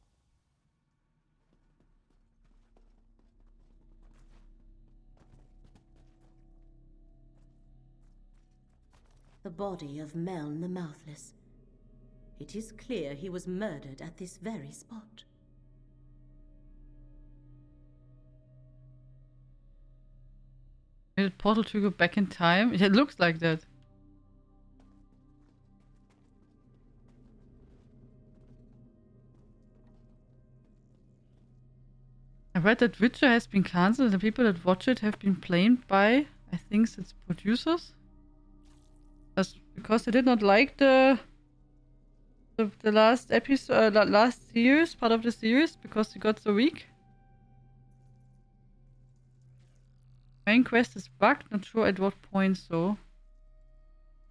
The body of Meln the Mouthless. It is clear he was murdered at this very spot. Made a portal to go back in time? It looks like that. I read that Witcher has been cancelled and the people that watch it have been blamed by, I think it's producers. That's because they did not like the last episode, last series, part of the series, because it got so weak. Main quest is bugged, not sure at what point so.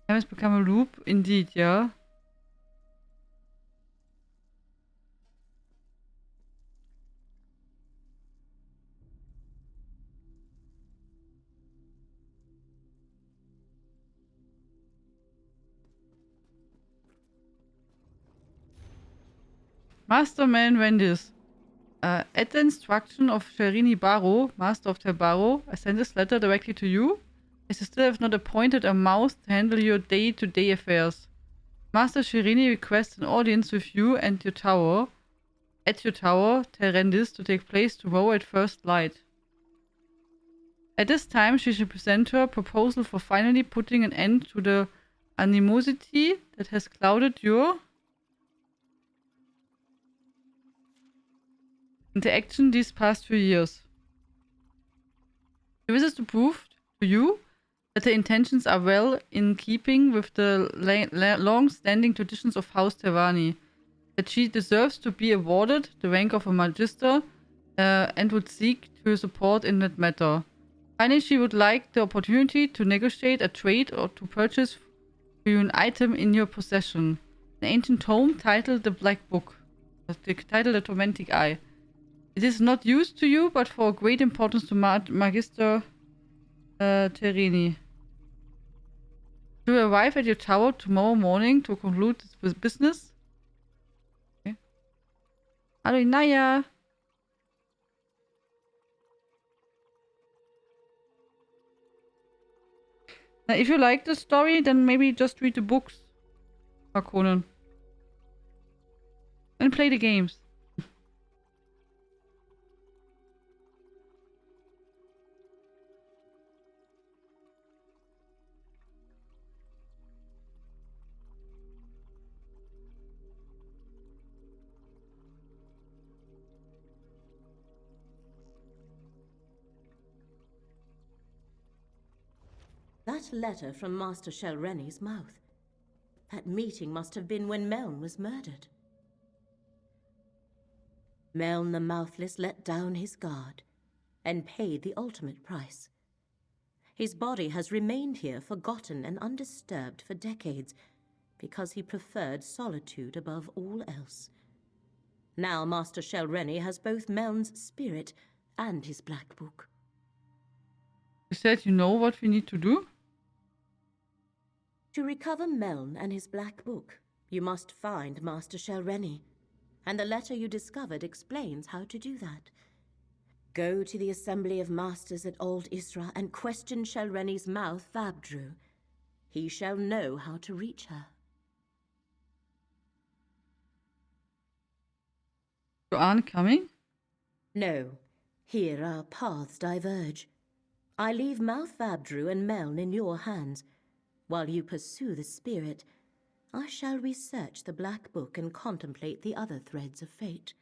Time has become a loop, indeed, yeah. Masterman Vendis. At the instruction of Sherini Barrow, Master of Terbaro, I send this letter directly to you, as you still have not appointed a mouse to handle your day-to-day affairs. Master Sherini requests an audience with you and your tower, at your tower, Terendis, to take place tomorrow at first light. At this time, she should present her proposal for finally putting an end to the animosity that has clouded your interaction these past few years. She wishes to prove to you that her intentions are well in keeping with the long-standing traditions of House Tervani, that she deserves to be awarded the rank of a magister and would seek to support in that matter. Finally, she would like the opportunity to negotiate a trade or to purchase for you an item in your possession. An ancient tome titled The Black Book. Titled The Tormenting Eye. It is not used to you, but for great importance to Magister Terini. To arrive at your tower tomorrow morning to conclude this business. Okay. Hallo Inaya. Now, if you like the story, then maybe just read the books, Conan. And play the games. That letter from Master Shelreni's mouth. That meeting must have been when Meln was murdered. Meln the Mouthless let down his guard and paid the ultimate price. His body has remained here forgotten and undisturbed for decades because he preferred solitude above all else. Now Master Shelreni has both Meln's spirit and his black book. You said you know what we need to do? To recover Meln and his black book, you must find Master Shelreni, and the letter you discovered explains how to do that. Go to the Assembly of Masters at Old Isra and question Shelreni's mouth, Vabdru. He shall know how to reach her. You aren't coming? No. Here our paths diverge. I leave Mouth Vabdru and Meln in your hands. While you pursue the spirit, I shall research the Black Book and contemplate the other threads of fate.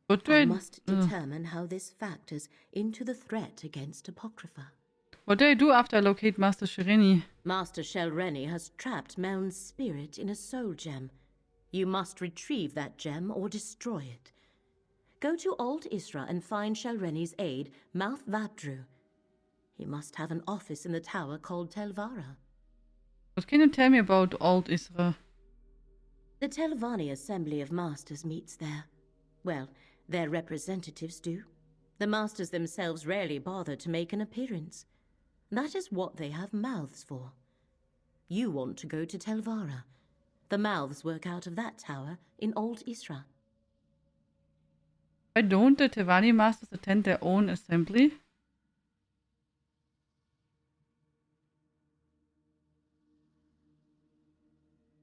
What do I must determine how this factors into the threat against Apocrypha. What do I do after I locate Master Shelreni? Master Shelreni has trapped Meln's spirit in a soul gem. You must retrieve that gem or destroy it. Go to Old Isra and find Shelreni's aide, Mouth Vabdru. He must have an office in the tower called Telvara. What can you tell me about Old Isra? The Telvanni Assembly of Masters meets there. Well, their representatives do. The Masters themselves rarely bother to make an appearance. That is what they have mouths for. You want to go to Telvara. The mouths work out of that tower in Old Isra. Why don't the Tevani Masters attend their own assembly?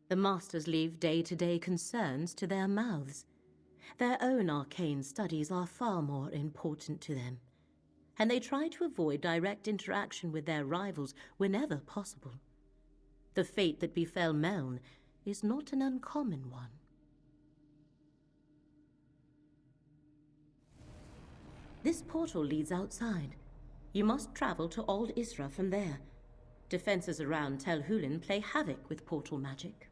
The Masters leave day-to-day concerns to their mouths. Their own arcane studies are far more important to them, and they try to avoid direct interaction with their rivals whenever possible. The fate that befell Meln is not an uncommon one. This portal leads outside. You must travel to Old Isra from there. Defenses around Tel Hulin play havoc with portal magic.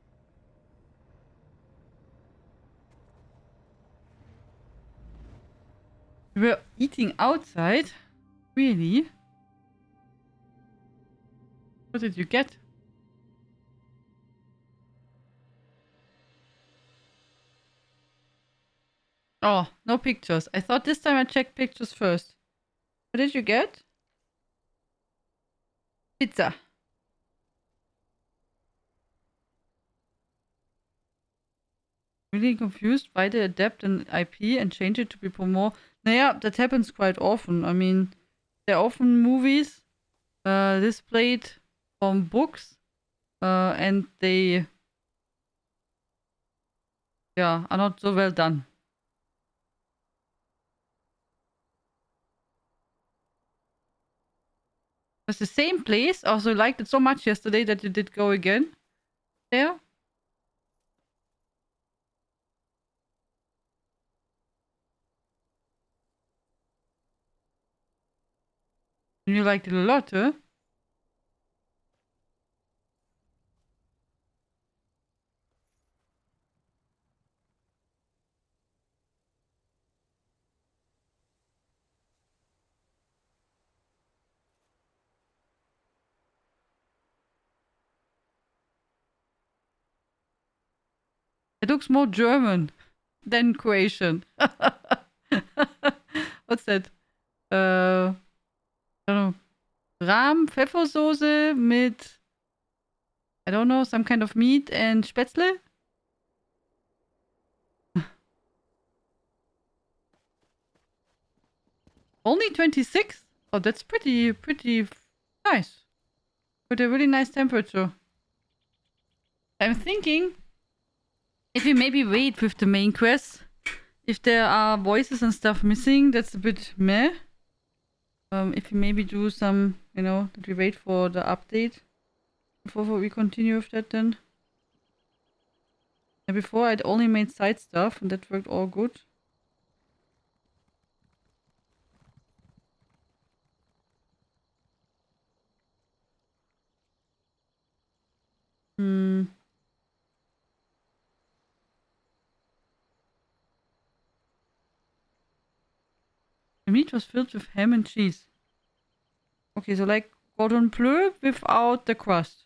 We were eating outside? Really? What did you get? Oh, no pictures. I thought this time I checked pictures first. What did you get? Pizza. Really confused why they adapt an IP and change it to be more. Naja, that happens quite often. I mean, there are often movies displayed from books and they are not so well done. It was the same place. Also liked it so much yesterday that you did go again there. And you liked it a lot, huh? It looks more German than Croatian. What's that? I don't know. Rahm, Pfeffersoße mit, I don't know, some kind of meat and Spätzle? Only 26? Oh, that's pretty nice. With a really nice temperature. I'm thinking if we maybe wait with the main quest, if there are voices and stuff missing, that's a bit meh. If we maybe do some, you know, that we wait for the update before we continue with that then. And before I'd only made side stuff and that worked all good. Hmm. The meat was filled with ham and cheese. Okay, so like cordon bleu without the crust.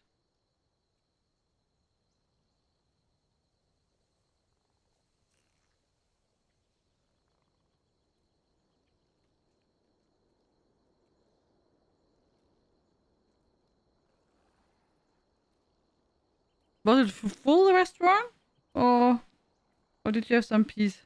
Was it full restaurant? Or did you have some peace?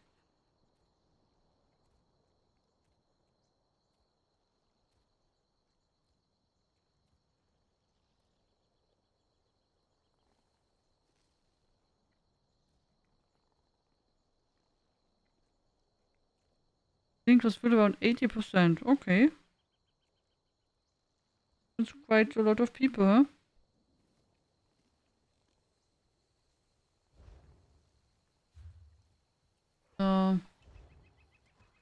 I think it was full around 80%. Okay. That's quite a lot of people, huh?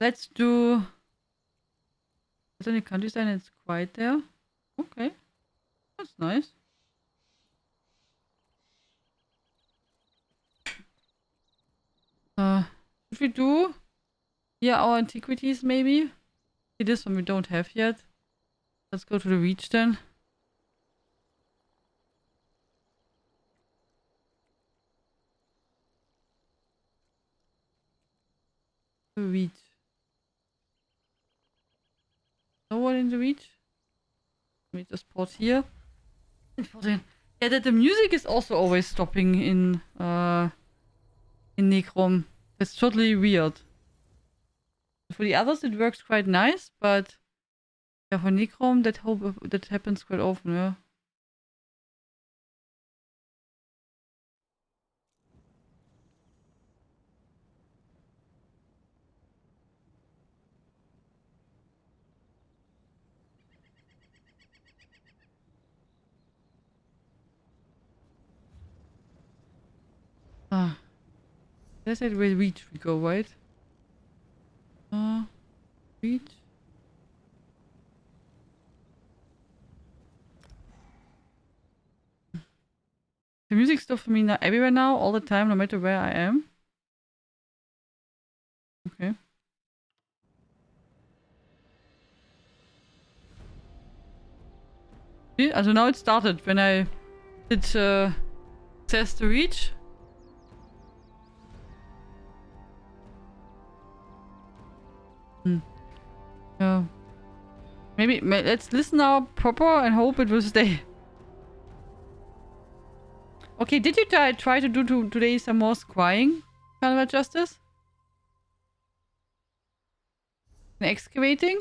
Let's do... Is any countryside and it's quiet there? Okay. That's nice. Should we do here our antiquities maybe? See this one we don't have yet. Let's go to the reach then. The reach. No one in the reach? Let me just pause here. Yeah, that the music is also always stopping in Necrom. That's totally weird. For the others it works quite nice, but yeah, for Necrom that happens quite often, yeah. That's it where reach we go, right? Reach. The music stops for me now everywhere now, all the time, no matter where I am. Okay. See? Also now it started when I did access to reach. Yeah. Maybe let's listen now proper and hope it will stay. Okay, did you try to do today some more scrying, Carnival Justice? And excavating?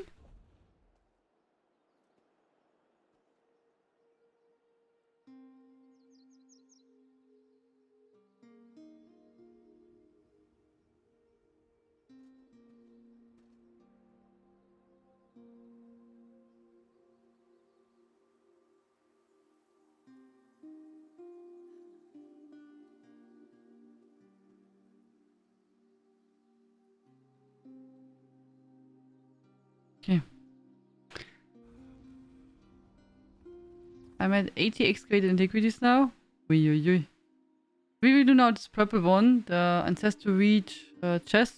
Okay. I'm at 80 excavated antiquities now. We will do now this purple one, the Ancestor Reach chest.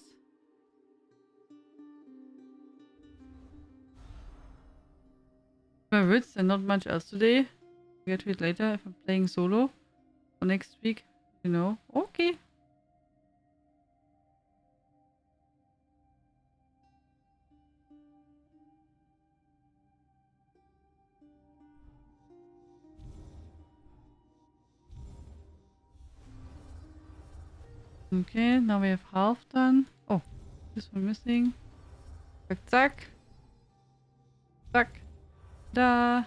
My wits and not much else today. We'll get to it later if I'm playing solo. For next week, you know. Okay. Okay, now we have half done. Oh, this one missing. Zack, zack. Zack. Da.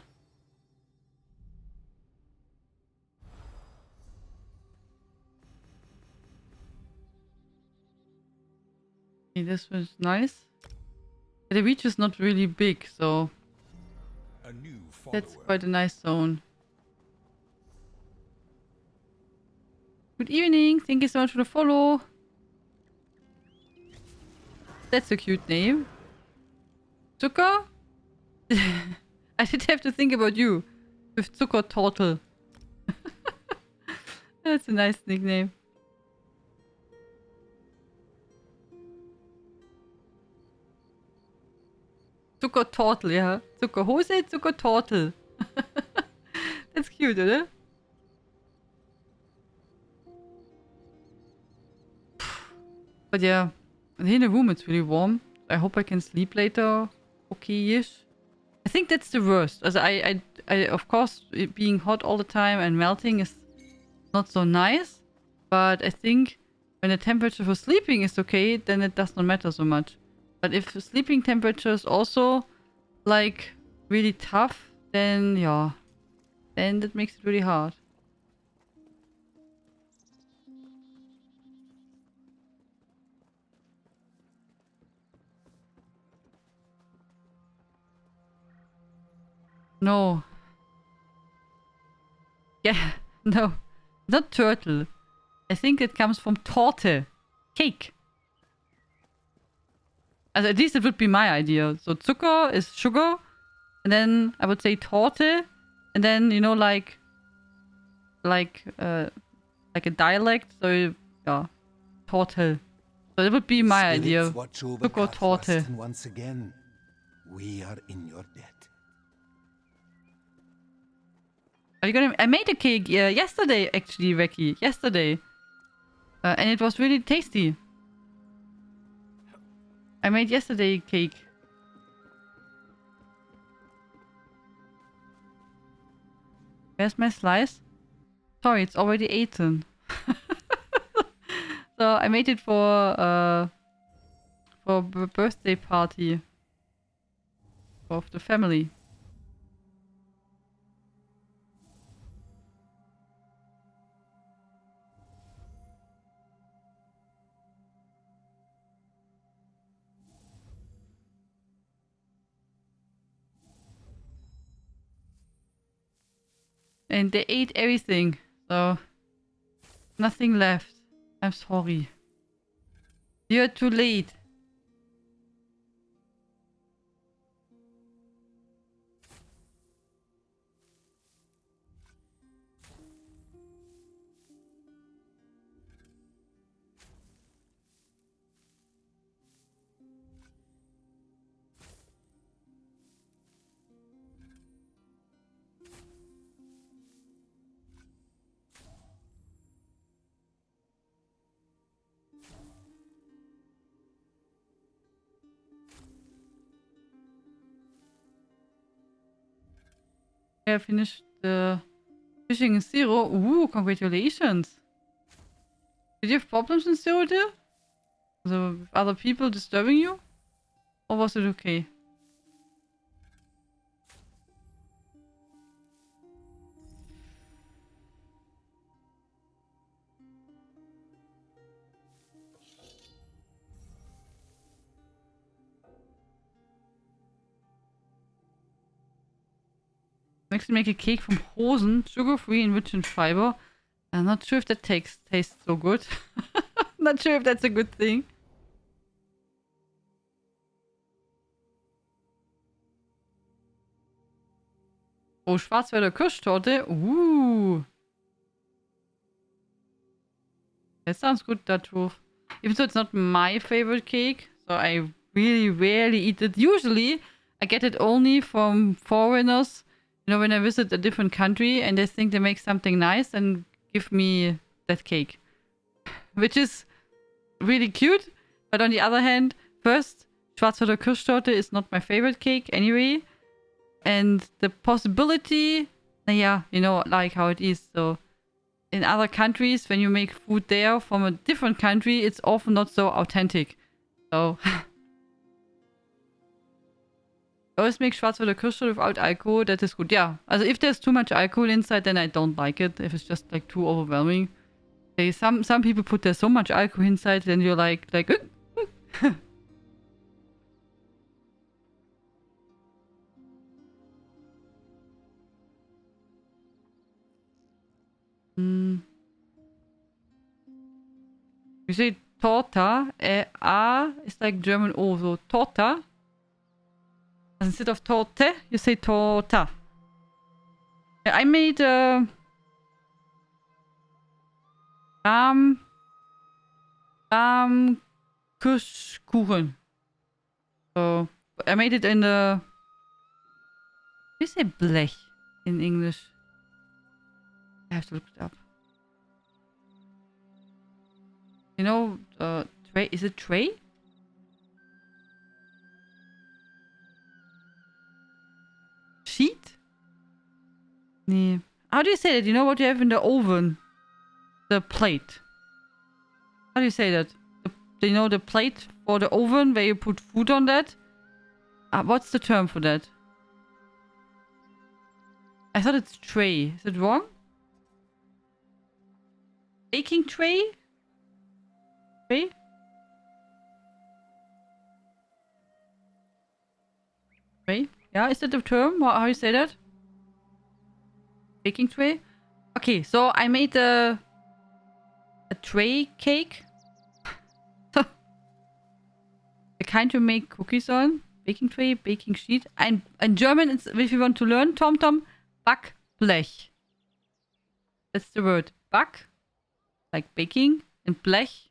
Okay, this one's nice. The reach is not really big, so A new that's follower. quite a nice zone. Good evening. Thank you so much for the follow. That's a cute name. Zucker? I did have to think about you. With Zucker Turtle. That's a nice nickname. Zucker Turtle, yeah. Zuckerhose, Zucker Turtle. That's cute, oder? But yeah, in the room it's really warm. I hope I can sleep later. Okay-ish. I think that's the worst. As I of course, it being hot all the time and melting is not so nice. But I think when the temperature for sleeping is okay, then it does not matter so much. But if the sleeping temperature is also like really tough, then yeah, then that makes it really hard. No. Yeah, no. Not turtle. I think it comes from Torte. Cake. At least it would be my idea. So Zucker is sugar. And then I would say Torte. And then, you know, like a dialect. So, yeah. Torte. So that would be my idea. Zucker Torte. Once again, we are in your debt. Are you gonna? I made a cake yesterday, actually, Becky. Yesterday, and it was really tasty. I made yesterday cake. Where's my slice? Sorry, it's already eaten. So I made it for a birthday party of the family. And they ate everything, so nothing left. I'm sorry. You're too late. I finished the fishing in Zero. Ooh, congratulations. Did you have problems in Zero there? So, with other people disturbing you? Or was it okay? Next, make a cake from Hosen, sugar-free and rich in fiber. I'm not sure if that tastes so good. Not sure if that's a good thing. Oh, Schwarzwälder Kirschtorte. Ooh. That sounds good, that truth. Even though it's not my favorite cake, so I really rarely eat it. Usually, I get it only from foreigners. You know, when I visit a different country and they think they make something nice and give me that cake. Which is really cute. But on the other hand, first, Schwarzwälder Kirschtorte is not my favorite cake anyway. And the possibility, yeah, you know, like how it is. So in other countries, when you make food there from a different country, it's often not so authentic. So always make Schwarzwälder Kirschtorte without alcohol. That is good. Yeah. Also if there's too much alcohol inside, then I don't like it. If it's just like too overwhelming. Okay, some people put there's so much alcohol inside, then you're like You say torta. A is like German O, so torta. Instead of torte, you say torta. I made Kuchen. So I made it in the. You say blech in English. I have to look it up. You know, tray. Is it tray? Sheet? Nee. How do you say that? You know what you have in the oven? The plate. How do you say that? You know the plate for the oven where you put food on that? What's the term for that? I thought it's tray. Is it wrong? Baking tray? Tray? Tray? Yeah, is that the term? How you say that? Baking tray? Okay, so I made a tray cake. The kind you make cookies on. Baking tray, baking sheet. In German, it's, if you want to learn, Tom, Backblech. That's the word. Back, like baking, and blech,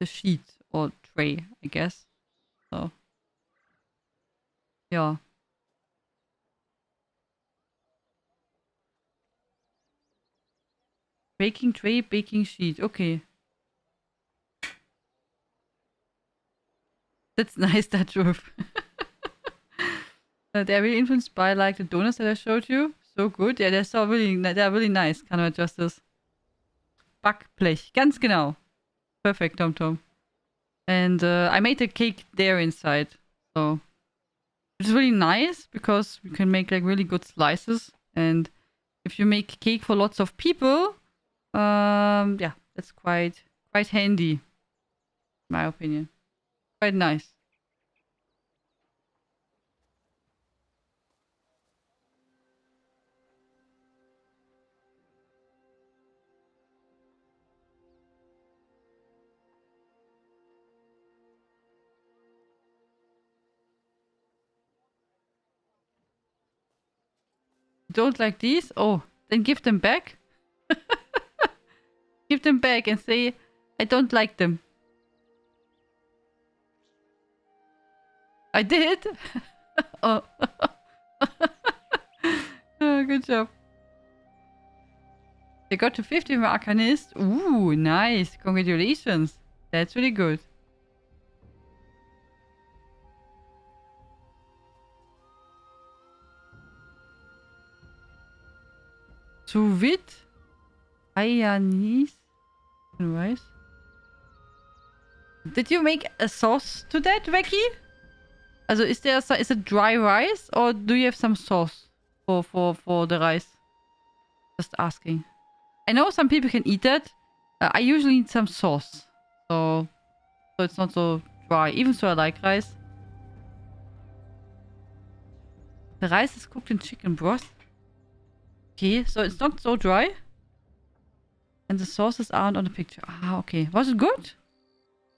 the sheet or tray, I guess. So, yeah. Baking tray, baking sheet. Okay. That's nice, that roof. They're really influenced by like the donuts that I showed you. So good. Yeah, they're really nice. Kind of justice. Backblech. Ganz genau. Perfect, Tom. And I made the cake there inside. So it's really nice because you can make like really good slices. And if you make cake for lots of people, yeah, that's quite handy, in my opinion. Quite nice. Don't like these? Oh, then give them back. Give them back and say, I don't like them. I did? Oh. Oh, good job. They got to 50 for Arcanist. Ooh, nice. Congratulations. That's really good. Sous vide. Ayanis. Rice. Did you make a sauce to that, Becky? Also, is it dry rice or do you have some sauce for the rice? Just asking. I know some people can eat that. I usually need some sauce, so it's not so dry. Even so, I like rice. The rice is cooked in chicken broth. Okay, so it's not so dry. And the sauces aren't on the picture. Ah, okay. Was it good?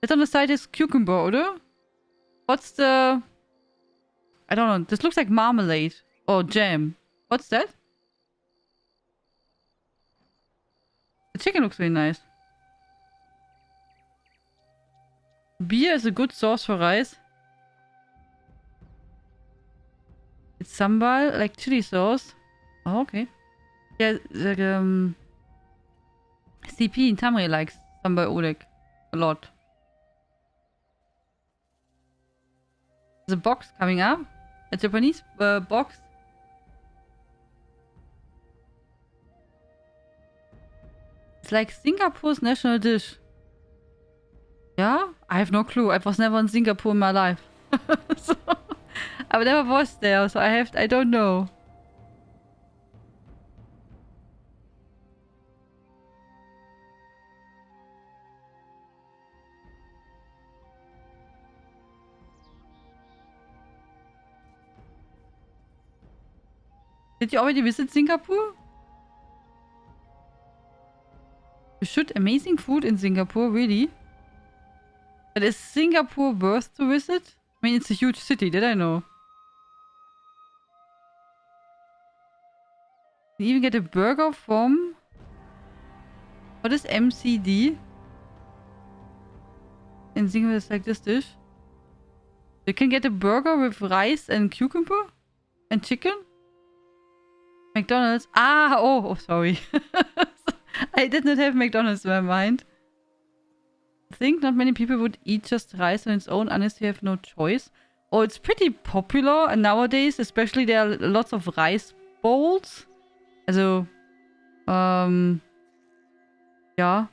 That on the side is cucumber, oder? What's the... I don't know. This looks like marmalade or jam. What's that? The chicken looks really nice. Beer is a good sauce for rice. It's sambal, like chili sauce. Oh, okay. Yeah, like, CP in Tamri likes sambal Oleg a lot. There's a box coming up. A Japanese box. It's like Singapore's national dish. Yeah? I have no clue. I was never in Singapore in my life. So, I never was there, so I don't know. Did you already visit Singapore? You should. Amazing food in Singapore, really? But is Singapore worth to visit? I mean, it's a huge city, did I know? You even get a burger from... What is MCD? In Singapore, it's like this dish. You can get a burger with rice and cucumber? And chicken? McDonald's? Ah, oh, sorry. I did not have McDonald's in my mind. I think not many people would eat just rice on its own unless you have no choice. Oh, it's pretty popular and nowadays, especially there are lots of rice bowls. Also, yeah.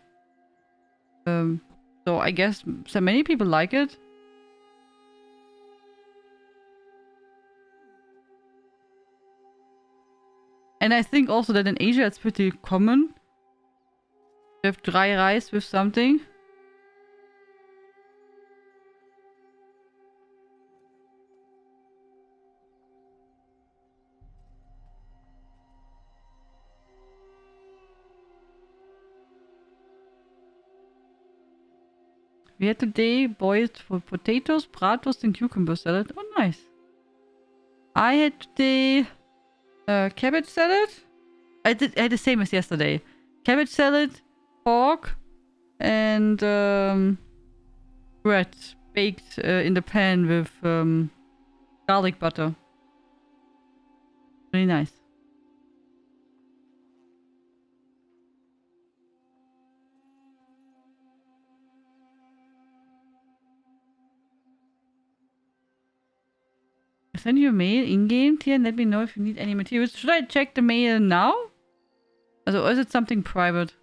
So I guess so many people like it. And I think also that in Asia it's pretty common. You have dry rice with something. We had today boiled for potatoes, bratwurst and cucumber salad. Oh, nice. I had today cabbage salad. I had the same as yesterday. Cabbage salad, pork, and bread baked in the pan with garlic butter. Really nice. Send you a mail in-game, Tia, and let me know if you need any materials. Should I check the mail now? Also, or is it something private?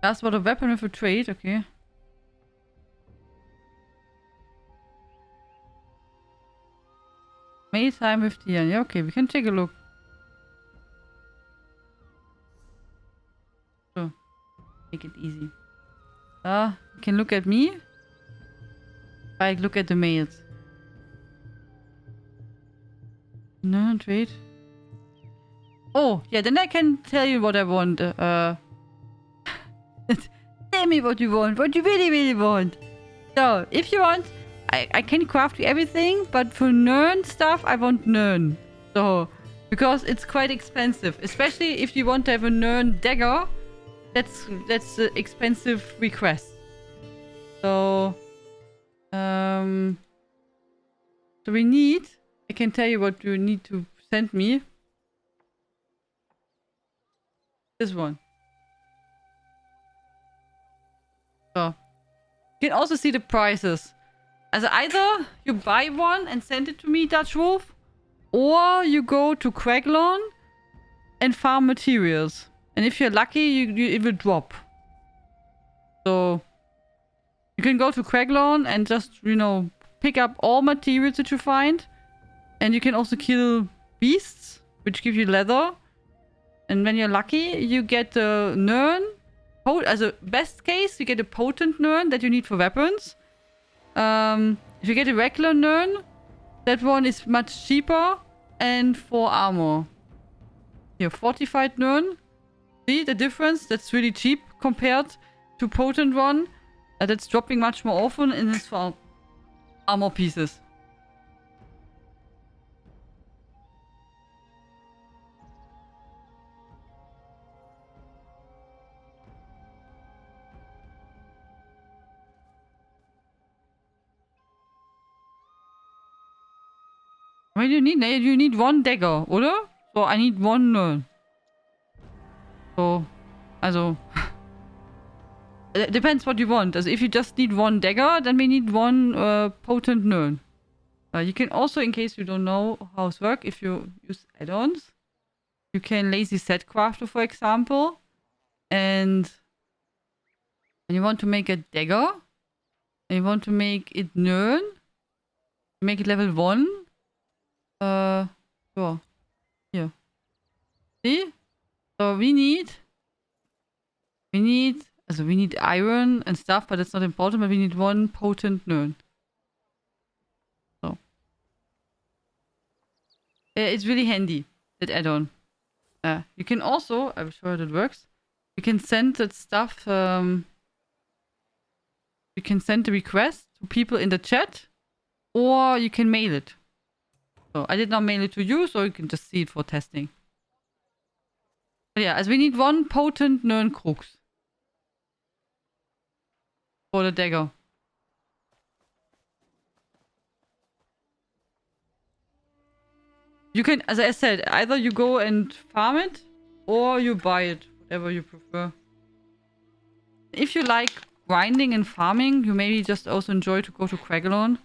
Asked about a weapon with a trade, okay. Mail time with Tia. Yeah, okay, we can take a look. So, make it easy. You can look at me. I look at the mails. No, trade. Oh, yeah, then I can tell you what I want. Tell me what you want. What you really, really want. So, if you want, I can craft you everything, but for Nern stuff, I want Nern. So, because it's quite expensive. Especially if you want to have a Nern dagger. That's an expensive request. So, so we need... I can tell you what you need to send me. This one. So, you can also see the prices. Also either you buy one and send it to me, Dutch Wolf, or you go to Craiglawn and farm materials. And if you're lucky, it will drop. So, you can go to Craiglawn and just, you know, pick up all materials that you find. And you can also kill beasts, which give you leather. And when you're lucky, you get a Nern. As a best case, you get a potent Nern that you need for weapons. If you get a regular Nern, that one is much cheaper and for armor. Here, fortified Nern. See the difference? That's really cheap compared to potent one. That's dropping much more often and it's for armor pieces. How many do you need? Nee, you need one dagger, oder? So, I need one. So, also... It depends what you want. Also, if you just need one dagger, then we need one potent nern. You can also, in case you don't know how it works, if you use add-ons, you can lazy set crafter, for example. And when you want to make a dagger, and you want to make it nern, make it level 1. So, here. See? So we need iron and stuff, but it's not important, but we need one potent nern. So. It's really handy, that add-on. You can also, I'm sure that works, you can send that stuff, you can send the request to people in the chat, or you can mail it. So I did not mail it to you, so you can just see it for testing. But yeah, as we need one potent nern crux for the dagger. You can, as I said, either you go and farm it, or you buy it, whatever you prefer. If you like grinding and farming, you maybe just also enjoy to go to Cragalon.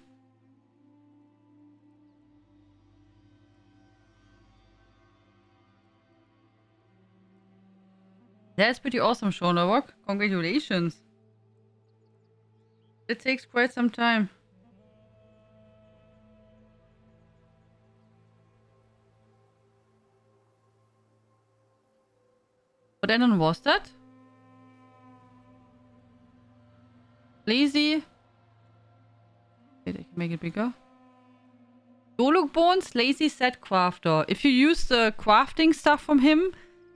That's pretty awesome, Shonawok. Congratulations. It takes quite some time. What add-on was that? Lazy. Okay, they can make it bigger. Doluk Bones, Lazy Set Crafter. If you use the crafting stuff from him,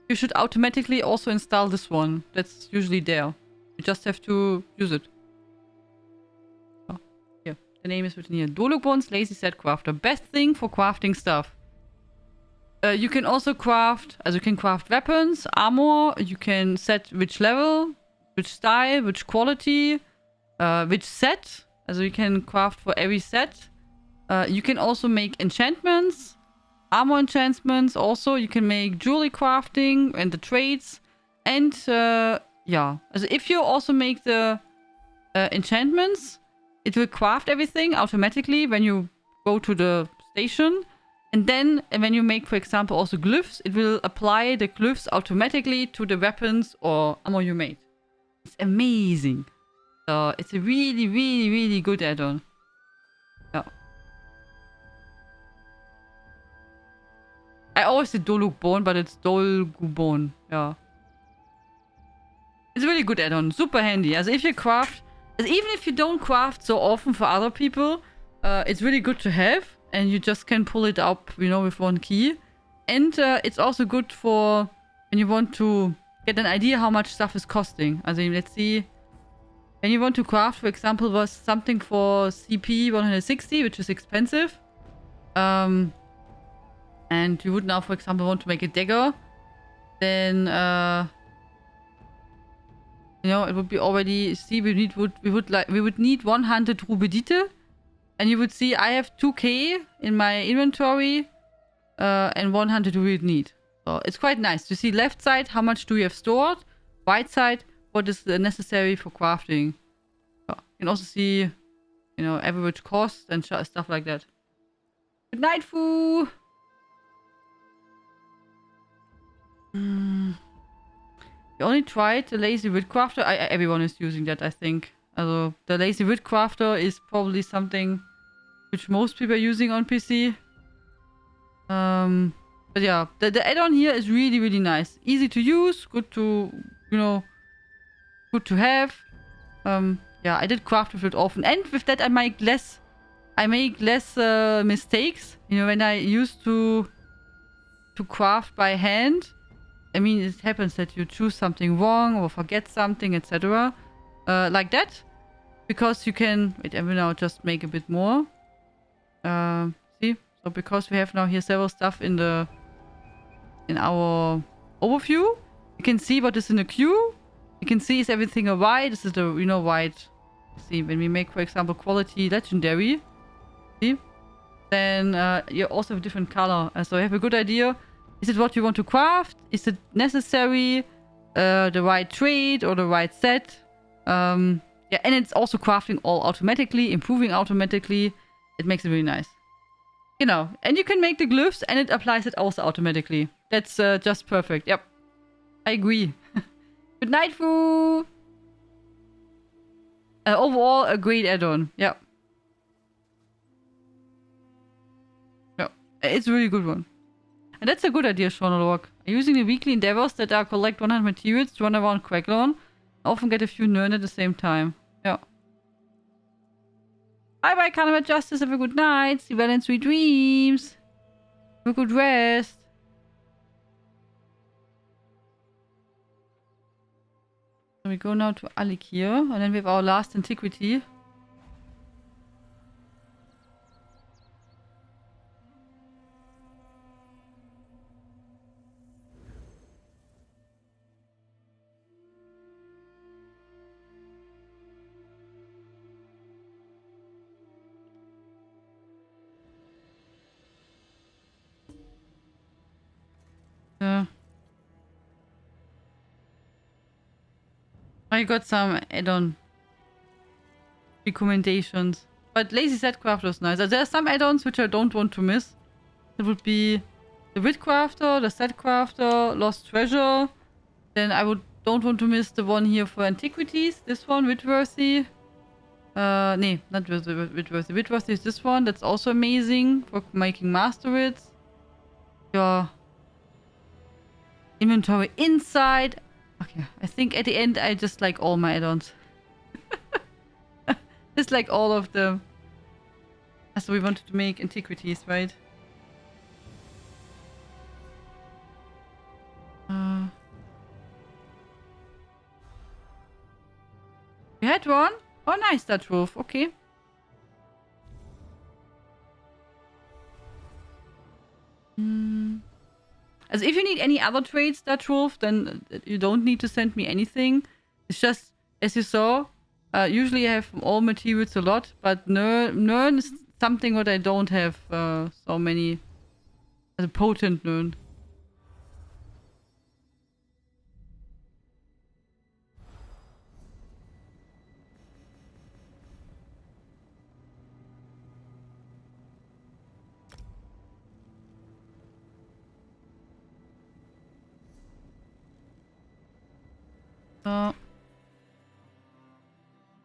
you should automatically also install this one. That's usually there. You just have to use it. Oh, here. The name is written here. Doluk Bones, Lazy Set Crafter. Best thing for crafting stuff. You can also craft, you can craft weapons, armor. You can set which level, which style, which quality, which set. Also you can craft for every set. You can also make enchantments, armor enchantments. Also, you can make jewelry crafting and the trades. And yeah, also if you also make the enchantments, it will craft everything automatically when you go to the station. And then when you make, for example, also glyphs, it will apply the glyphs automatically to the weapons or armor you made. It's amazing. So it's a really, really, really good add-on. Yeah. I always say Dolukborn, but it's Dolguborn. Yeah. It's a really good add-on. Super handy. Also if you craft, even if you don't craft so often for other people, it's really good to have. And you just can pull it up, you know, with one key. And it's also good for when you want to get an idea how much stuff is costing. Also let's see. When you want to craft, for example, was something for CP 160, which is expensive. And you would now, for example, want to make a dagger. Then, you know, it would be already, see, we would need 100 Rubedite. And you would see I have 2k in my inventory and 100 we would need. So it's quite nice to see left side, how much do you have stored? Right side, what is necessary for crafting. So you can also see, you know, average cost and stuff like that. Good night, Foo! You only tried the Lazy Wood Crafter? Everyone is using that, I think. Also, the Lazy Wood Crafter is probably something which most people are using on PC. But yeah, the add-on here is really, really nice. Easy to use, good to, you know, good to have. Yeah, I did craft with it often. And with that I make less mistakes. You know, when I used to craft by hand, I mean, it happens that you choose something wrong or forget something, etc. Like that. Because you can... Wait, I will now just make a bit more. See? So because we have now here several stuff in our overview, you can see what is in the queue. You can see is everything a white. This is the, you know, white. See, when we make, for example, quality legendary. See? then you also have a different color. So you have a good idea. Is it what you want to craft? Is it necessary? The right trade or the right set? Yeah, and it's also crafting all automatically, improving automatically. It makes it really nice. You know, and you can make the glyphs and it applies it also automatically. That's just perfect. Yep. I agree. Good night, Fu! Overall, a great add-on. Yep. Yep. It's a really good one. And that's a good idea, Shaunalog. Using the weekly endeavors that are collect 100 materials to run around Quaglon. Often get a few Nern at the same time. Yeah. Bye-bye, Carnival Justice. Have a good night. See well and sweet dreams. Have a good rest. So we go now to Alikir. And then we have our last antiquity. I got some add-on recommendations. But Lazy Set Craft was nice. There are some add-ons which I don't want to miss. It would be the Wit Crafter, the Set Crafter, Lost Treasure. Then I don't want to miss the one here for antiquities. This one, Witworthy. Nee, not Witworthy. Witworthy is this one. That's also amazing for making master wits. Your inventory inside. Okay, I think at the end I just like all my add-ons. Just like all of them. So we wanted to make antiquities, right? You had one? Oh, nice, that roof. Okay. As if you need any other trades, that roof, then you don't need to send me anything. It's just, as you saw, usually I have from all materials a lot, but Nern is something what I don't have so many. As a potent Nern.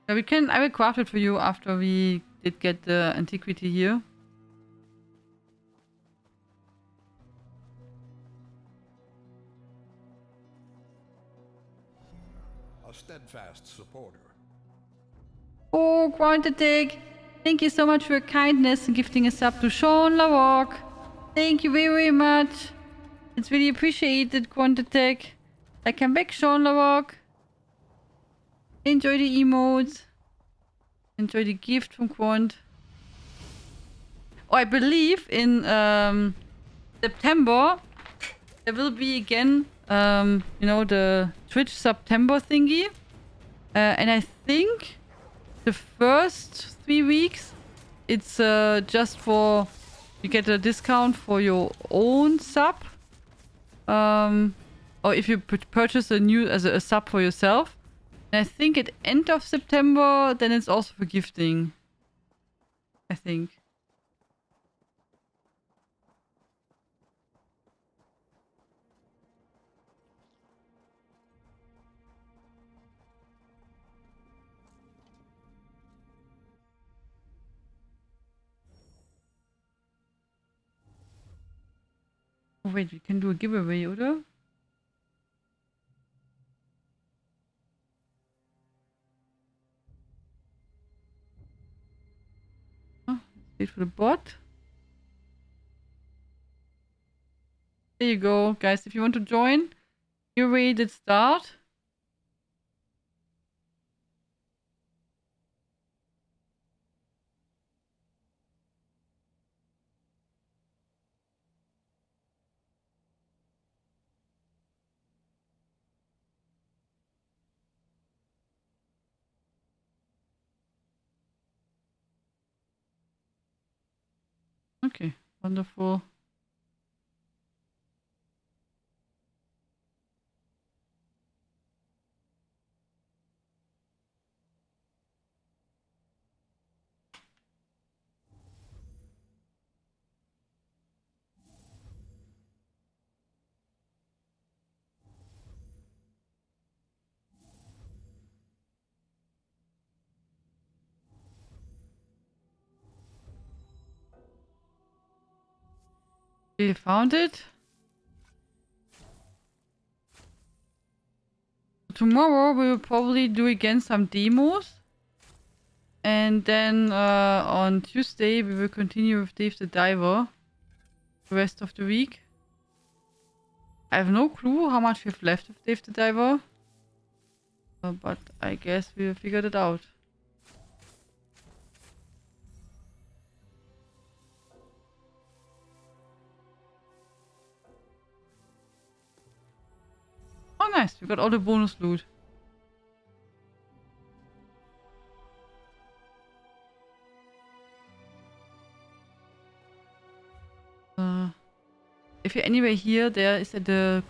Yeah, I will craft it for you after we did get the antiquity here. A steadfast supporter. Oh, Quantitech! Thank you so much for your kindness and gifting us up to Sean Lawalk. Thank you very much. It's really appreciated, Quantitech. I come back, Sean Lawalk. Enjoy the emotes. Enjoy the gift from Quant. Oh, I believe in September there will be again, you know, the Twitch September thingy. And I think the first 3 weeks it's just for you get a discount for your own sub. Or if you purchase a new as a sub for yourself. And I think at end of September, then it's also for gifting. I think. Oh wait, we can do a giveaway, oder? Wait for the bot. There you go, guys. If you want to join, giveaway did start. Okay, wonderful. We found it. Tomorrow we will probably do again some demos. And then on Tuesday we will continue with Dave the Diver. The rest of the week. I have no clue how much we have left of Dave the Diver. But I guess we'll figure it out. Oh nice, we got all the bonus loot. If you're anywhere here, there is at the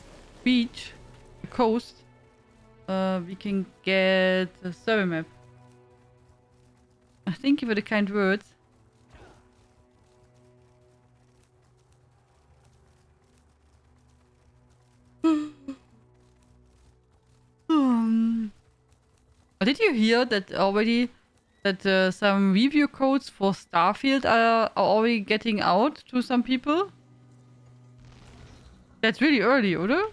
beach, the coast, we can get a survey map. Thank you for the kind words. Did you hear that already? That some review codes for Starfield are already getting out to some people? That's really early, oder?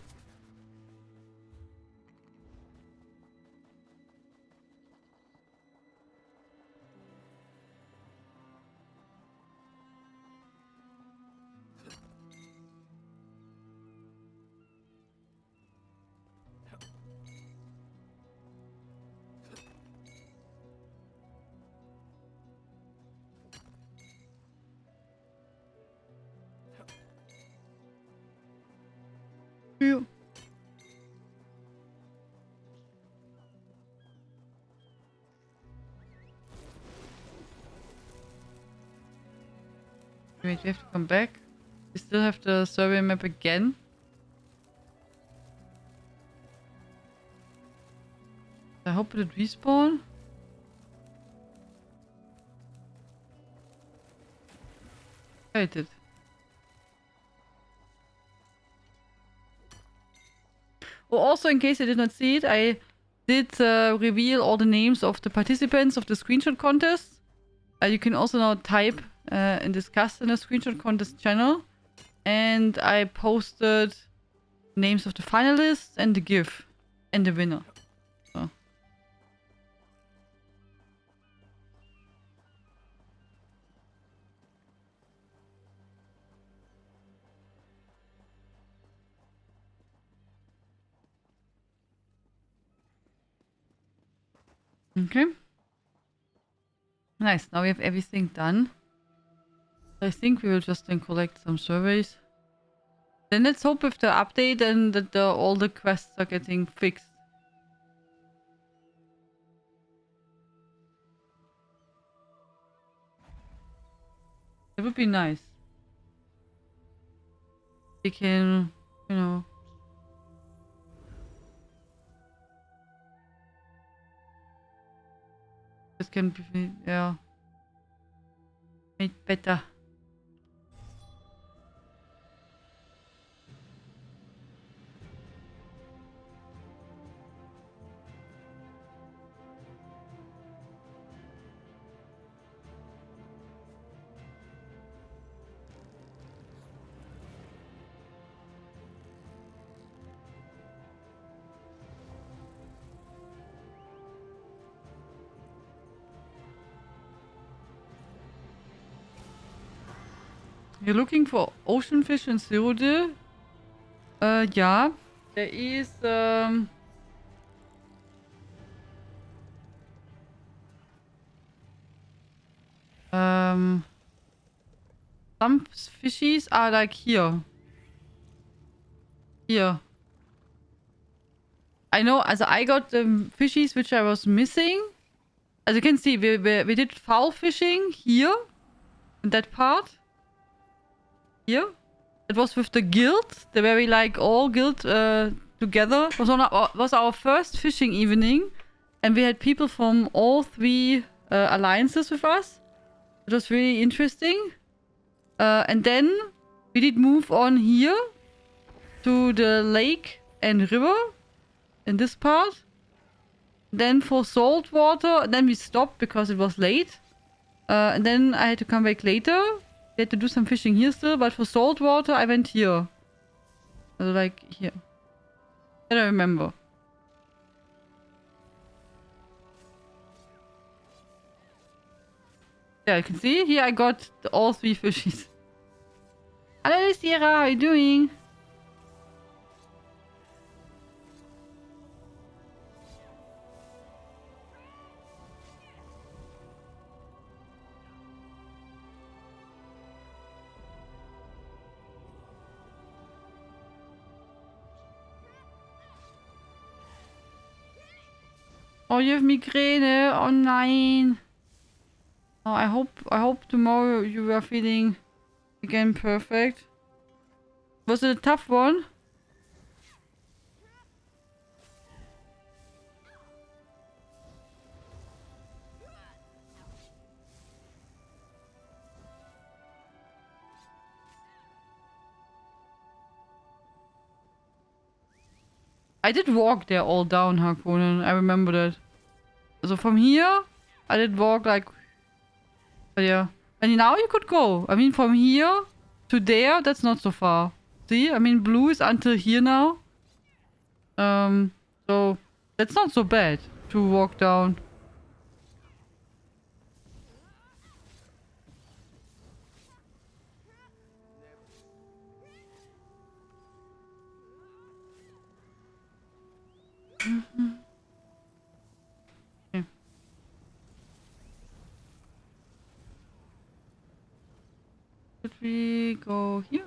Ja. Wait, we have to come back. We still have the survey map again. I hope it respawn. Yeah, it did. Oh, also, in case I did not see it, I did reveal all the names of the participants of the screenshot contest. You can also now type and discuss in the screenshot contest channel. And I posted names of the finalists and the GIF and the winner. So. Okay. Nice. Now we have everything done. I think we will just then collect some surveys. Then let's hope with the update and that all the quests are getting fixed. It would be nice. We can, you know... This can be, yeah... made better. You're looking for ocean fish in Cyrodiil? Yeah. There is, some fishies are like here. Here. I know, also I got the fishies which I was missing. As you can see, we did foul fishing here. In that part. here. It was with the guild. They were like all guild together. It was our first fishing evening. And we had people from all 3 alliances with us. It was really interesting. And then we did move on here to the lake and river in this part. Then for salt water, then we stopped because it was late. And then I had to come back later. We had to do some fishing here still, but for salt water I went here. Like here. I don't remember. Yeah, you can see here I got all 3 fishies. Hello Sierra, how are you doing? Oh, you have migraine. Oh nein. Oh, I hope tomorrow you are feeling again perfect. Was it a tough one? I did walk there all down, Harkonnen. I remember that. So from here, I did walk like... But yeah. And now you could go. I mean, from here to there, that's not so far. See? I mean, blue is until here now. So that's not so bad to walk down. Okay. Should we go here?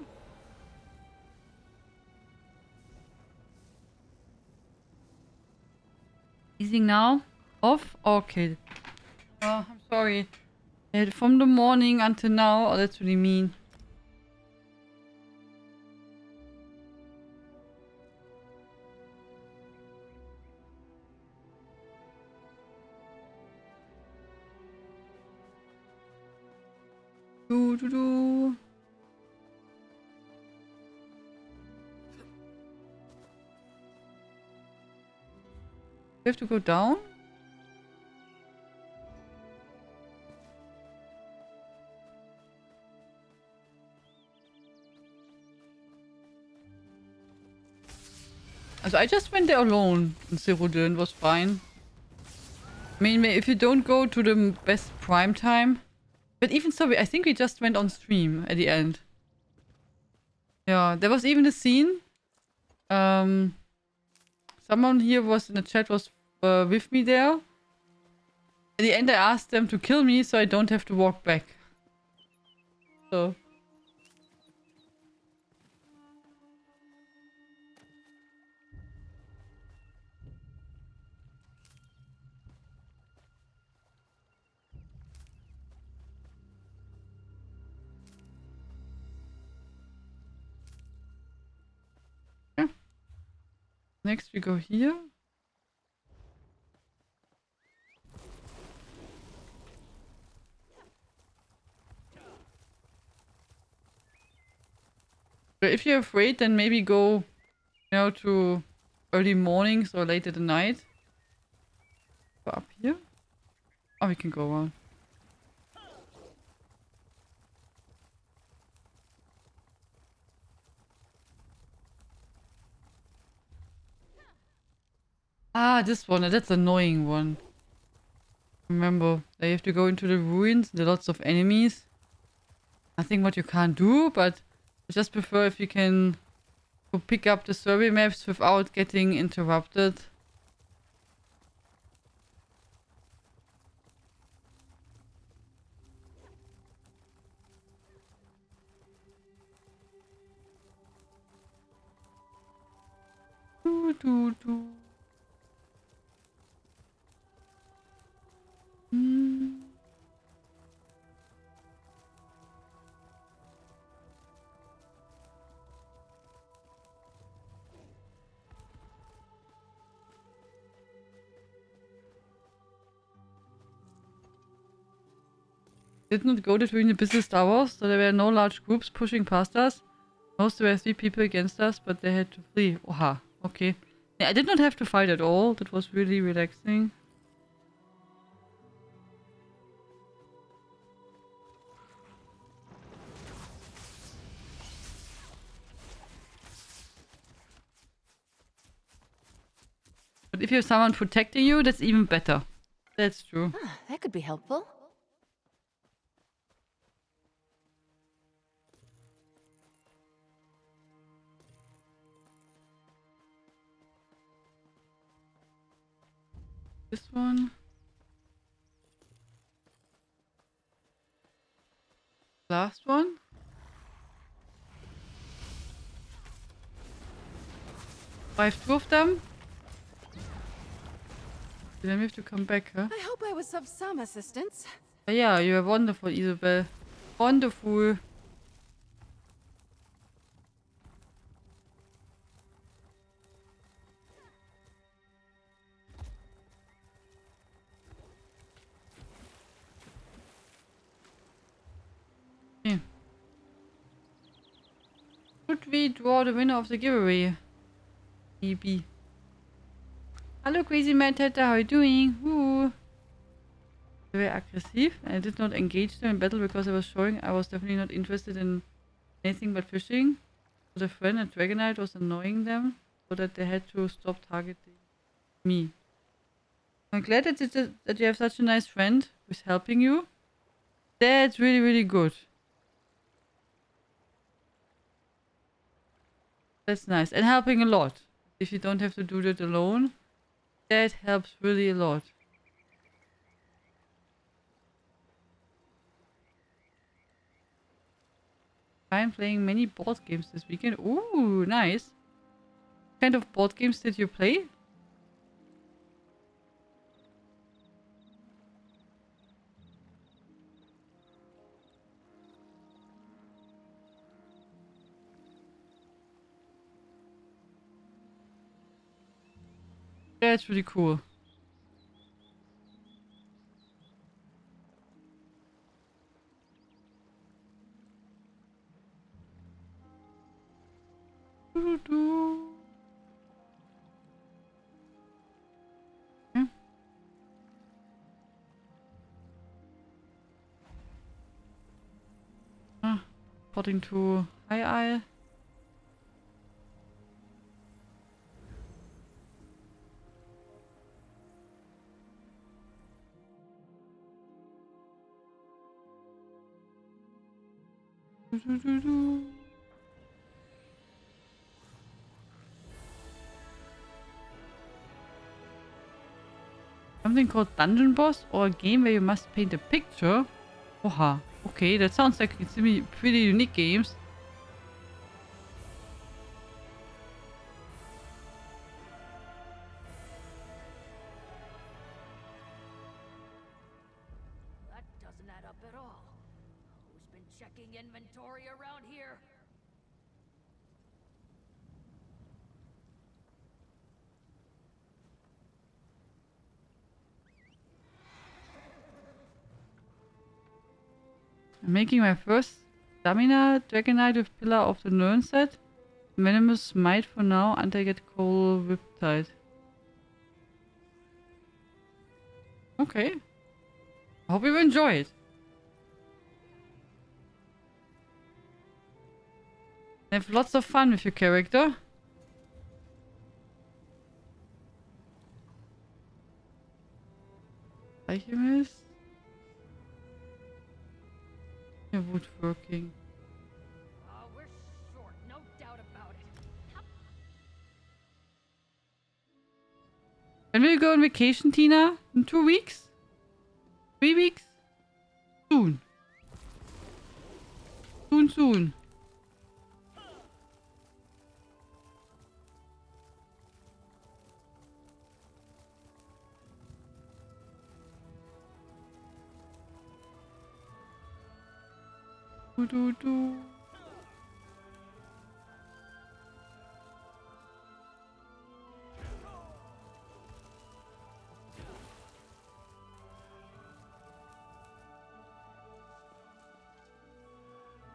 Easing now? Off? Okay. Oh, I'm sorry. From the morning until now, oh, that's really mean. Do do do. We have to go down? Also I just went there alone in Cyrodiil, was fine. I mean, if you don't go to the best prime time. But even so, I think we just went on stream at the end. Yeah, there was even a scene. Someone here was in the chat was with me there. At the end I asked them to kill me so I don't have to walk back. So... Next we go here. But if you're afraid, then maybe go, you know, to early mornings or late at the night. Go up here. Oh, we can go on. Ah, this one. That's an annoying one. Remember, they have to go into the ruins. There are lots of enemies. Nothing what you can't do, but I just prefer if you can go pick up the survey maps without getting interrupted. Do, do, do. Did not go between the business towers, so there were no large groups pushing past us. Most were 3 people against us, but they had to flee. Oha, okay. Yeah, I did not have to fight at all. That was really relaxing. But if you have someone protecting you, that's even better. That's true. That could be helpful. This one. Last one. I have 2 of them. Then we have to come back, huh? I hope I was of some assistance. Oh, yeah, you are wonderful, Isabel. Wonderful. Okay. Should we draw the winner of the giveaway? Maybe. Hello, Crazy Mad Hatter, how are you doing? Woo. Very aggressive. I did not engage them in battle because I was showing I was definitely not interested in anything but fishing. But a friend at Dragonite was annoying them so that they had to stop targeting me. I'm glad that you have such a nice friend who's helping you. That's really, really good. That's nice. And helping a lot. If you don't have to do that alone, that helps really a lot. I'm playing many board games this weekend. Ooh, nice. What kind of board games did you play? That's really cool. Okay. According to High Isle. Something called Dungeon Boss or a game where you must paint a picture? Oha. Okay, that sounds like it's pretty unique games. That doesn't add up at all. Who's been checking inventory around here? I'm making my first stamina Dragonite with Pillar of the Nern set. Venomous Smite for now until I get Coal Whiptide. Okay. I hope you enjoy it. Have lots of fun with your character. Alchemist. Yeah, woodworking. Oh, we're short, no doubt about it. When will you go on vacation, Tina? In 2 weeks? 3 weeks? Soon. Soon. Do.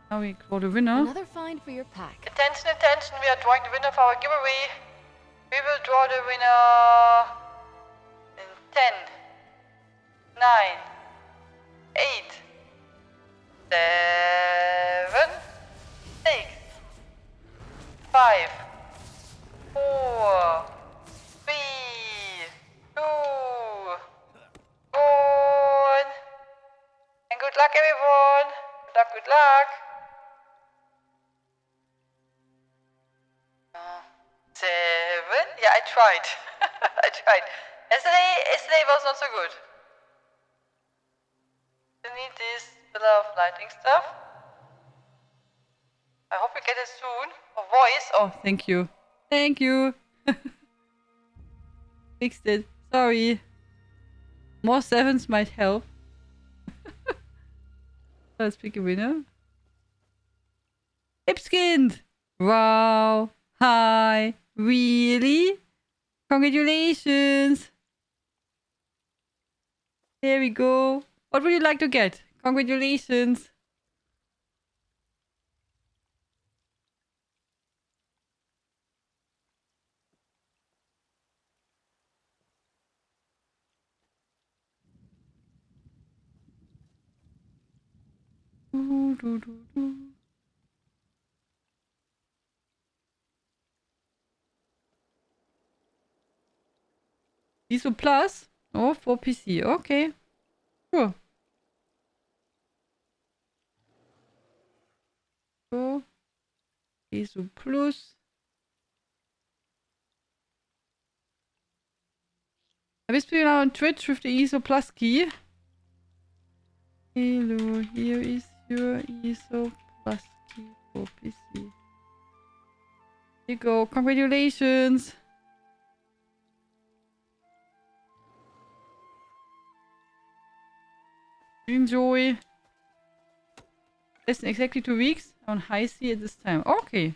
Now we draw the winner. Another find for your pack. Attention, attention, we are drawing the winner of our giveaway. We will draw the winner in 10, 9, 8, 7, 6, 5, 4, 3, 2, 1. And good luck, everyone. Good luck, good luck. 7. Yeah, I tried. I tried. Yesterday was not so good. You need this bit of lighting stuff. I hope you get it soon. A voice. Oh, thank you. Thank you. Fixed it. Sorry. More 7s might help. Let's pick a winner. Hipskind! Wow. Hi. Really? Congratulations. There we go. What would you like to get? Congratulations. ESO Plus? Oh, for PC. Okay. Sure. So, ESO Plus. I will be now on Twitch with the ESO Plus key. Hello, here is your ESO Plus key for PC. Here you go. Congratulations. Enjoy. Less than exactly 2 weeks on high sea at this time. Okay.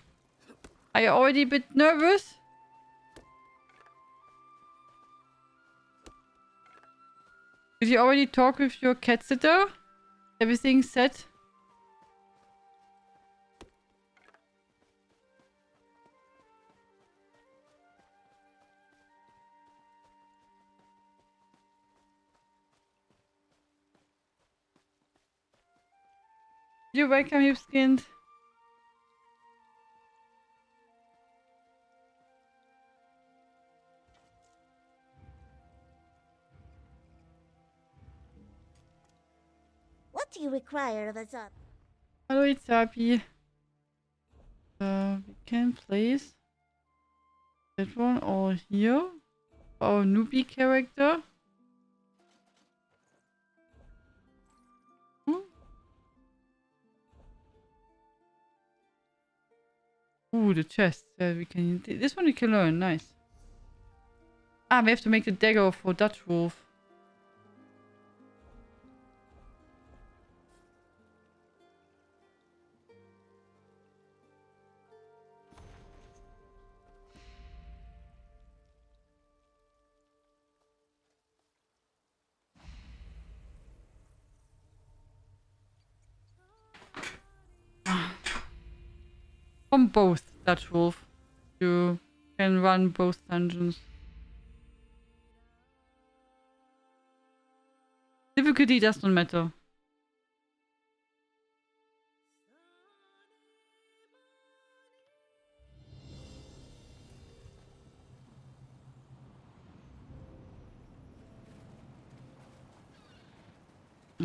Are you already a bit nervous? Did you already talk with your cat sitter? Everything set? You're welcome, Hipskind. What do you require of us up? Hello, it's Happy. We can place that one all here. Our newbie character. Ooh, the chest. Yeah, we can. This one we can learn. Nice. Ah, we have to make the dagger for Dutch Wolf. From both Dutch Wolf. You can run both dungeons. Difficulty does not matter.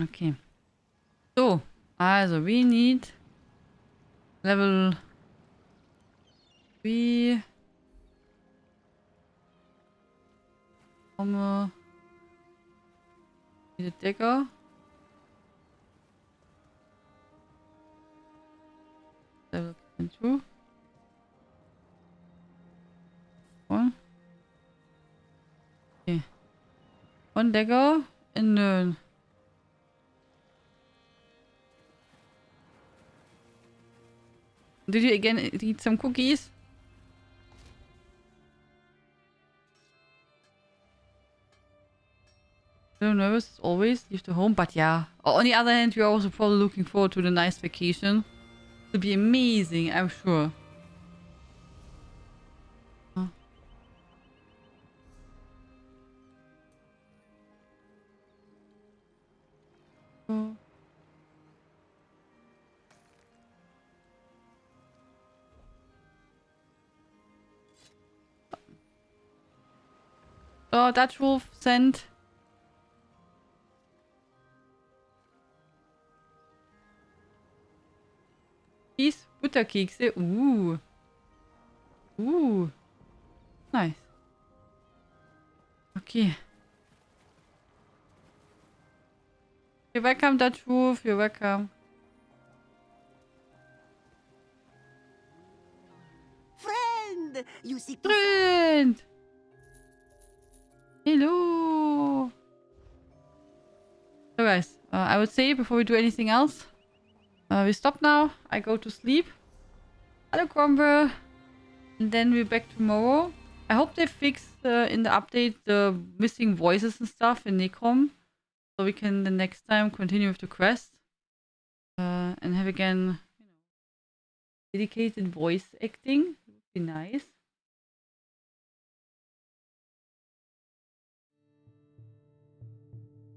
Okay. So, also we need level 3 armor. Need a dagger. Level 2. One. Okay. One dagger and then did you again eat some cookies? So nervous as always, leave the home, but yeah. On the other hand, we're also probably looking forward to the nice vacation. It'll be amazing, I'm sure. Oh. Oh, Dutch Wolf sent. Cheese, Butterkekse. Ooh. Ooh. Nice. Okay. You're welcome, Dutch Wolf. You're welcome. Friend! You seek to... Friend! Hello! So guys, I would say before we do anything else, we stop now. I go to sleep. Hello, Cromwell. And then we're back tomorrow. I hope they fix in the update the missing voices and stuff in Necrom. So we can the next time continue with the quest. And have again, you know, dedicated voice acting. It would be nice.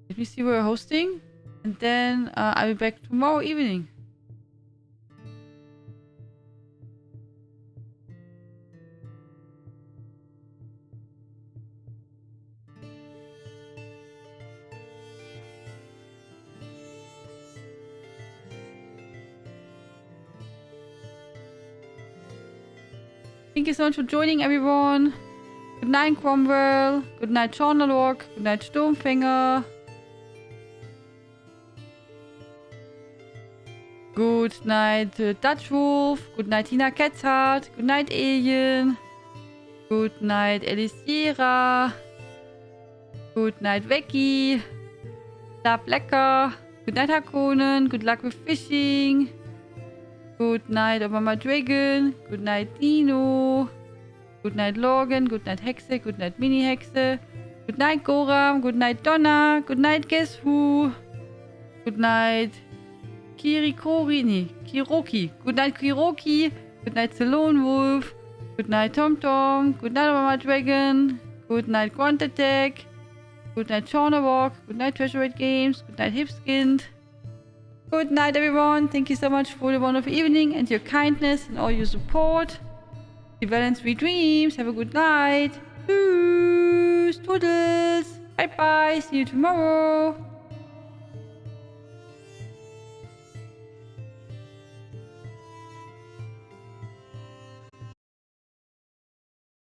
Let me see where we're hosting. And then I'll be back tomorrow evening. Thank you so much for joining, everyone. Good night, Cromwell. Good night, Chornalork. Good night, Sturmfänger. Good night, Dutch Wolf. Good night, Tina Ketzart. Good night, Alien. Good night, Elisiera. Good night, Becky. Schlaf lecker. Good night, Hakonen. Good luck with fishing. Good night, Obama Dragon. Good night, Dino. Good night, Logan. Good night, Hexe. Good night, Mini Hexe. Good night, Goram. Good night, Donna. Good night, Guess Who. Good night, Kirikori. Nee, Kiroki. Good night, Kiroki. Good night, Salone Wolf. Good night, Tom Tom. Good night, Obama Dragon. Good night, Grunt Attack. Good night, Chornawalk. Good night, Treasure Raid Games. Good night, Hipskind. Good night, everyone. Thank you so much for the wonderful evening and your kindness and all your support. See well and sweet dreams. Have a good night. Tschüss. Toodles. Bye bye. See you tomorrow.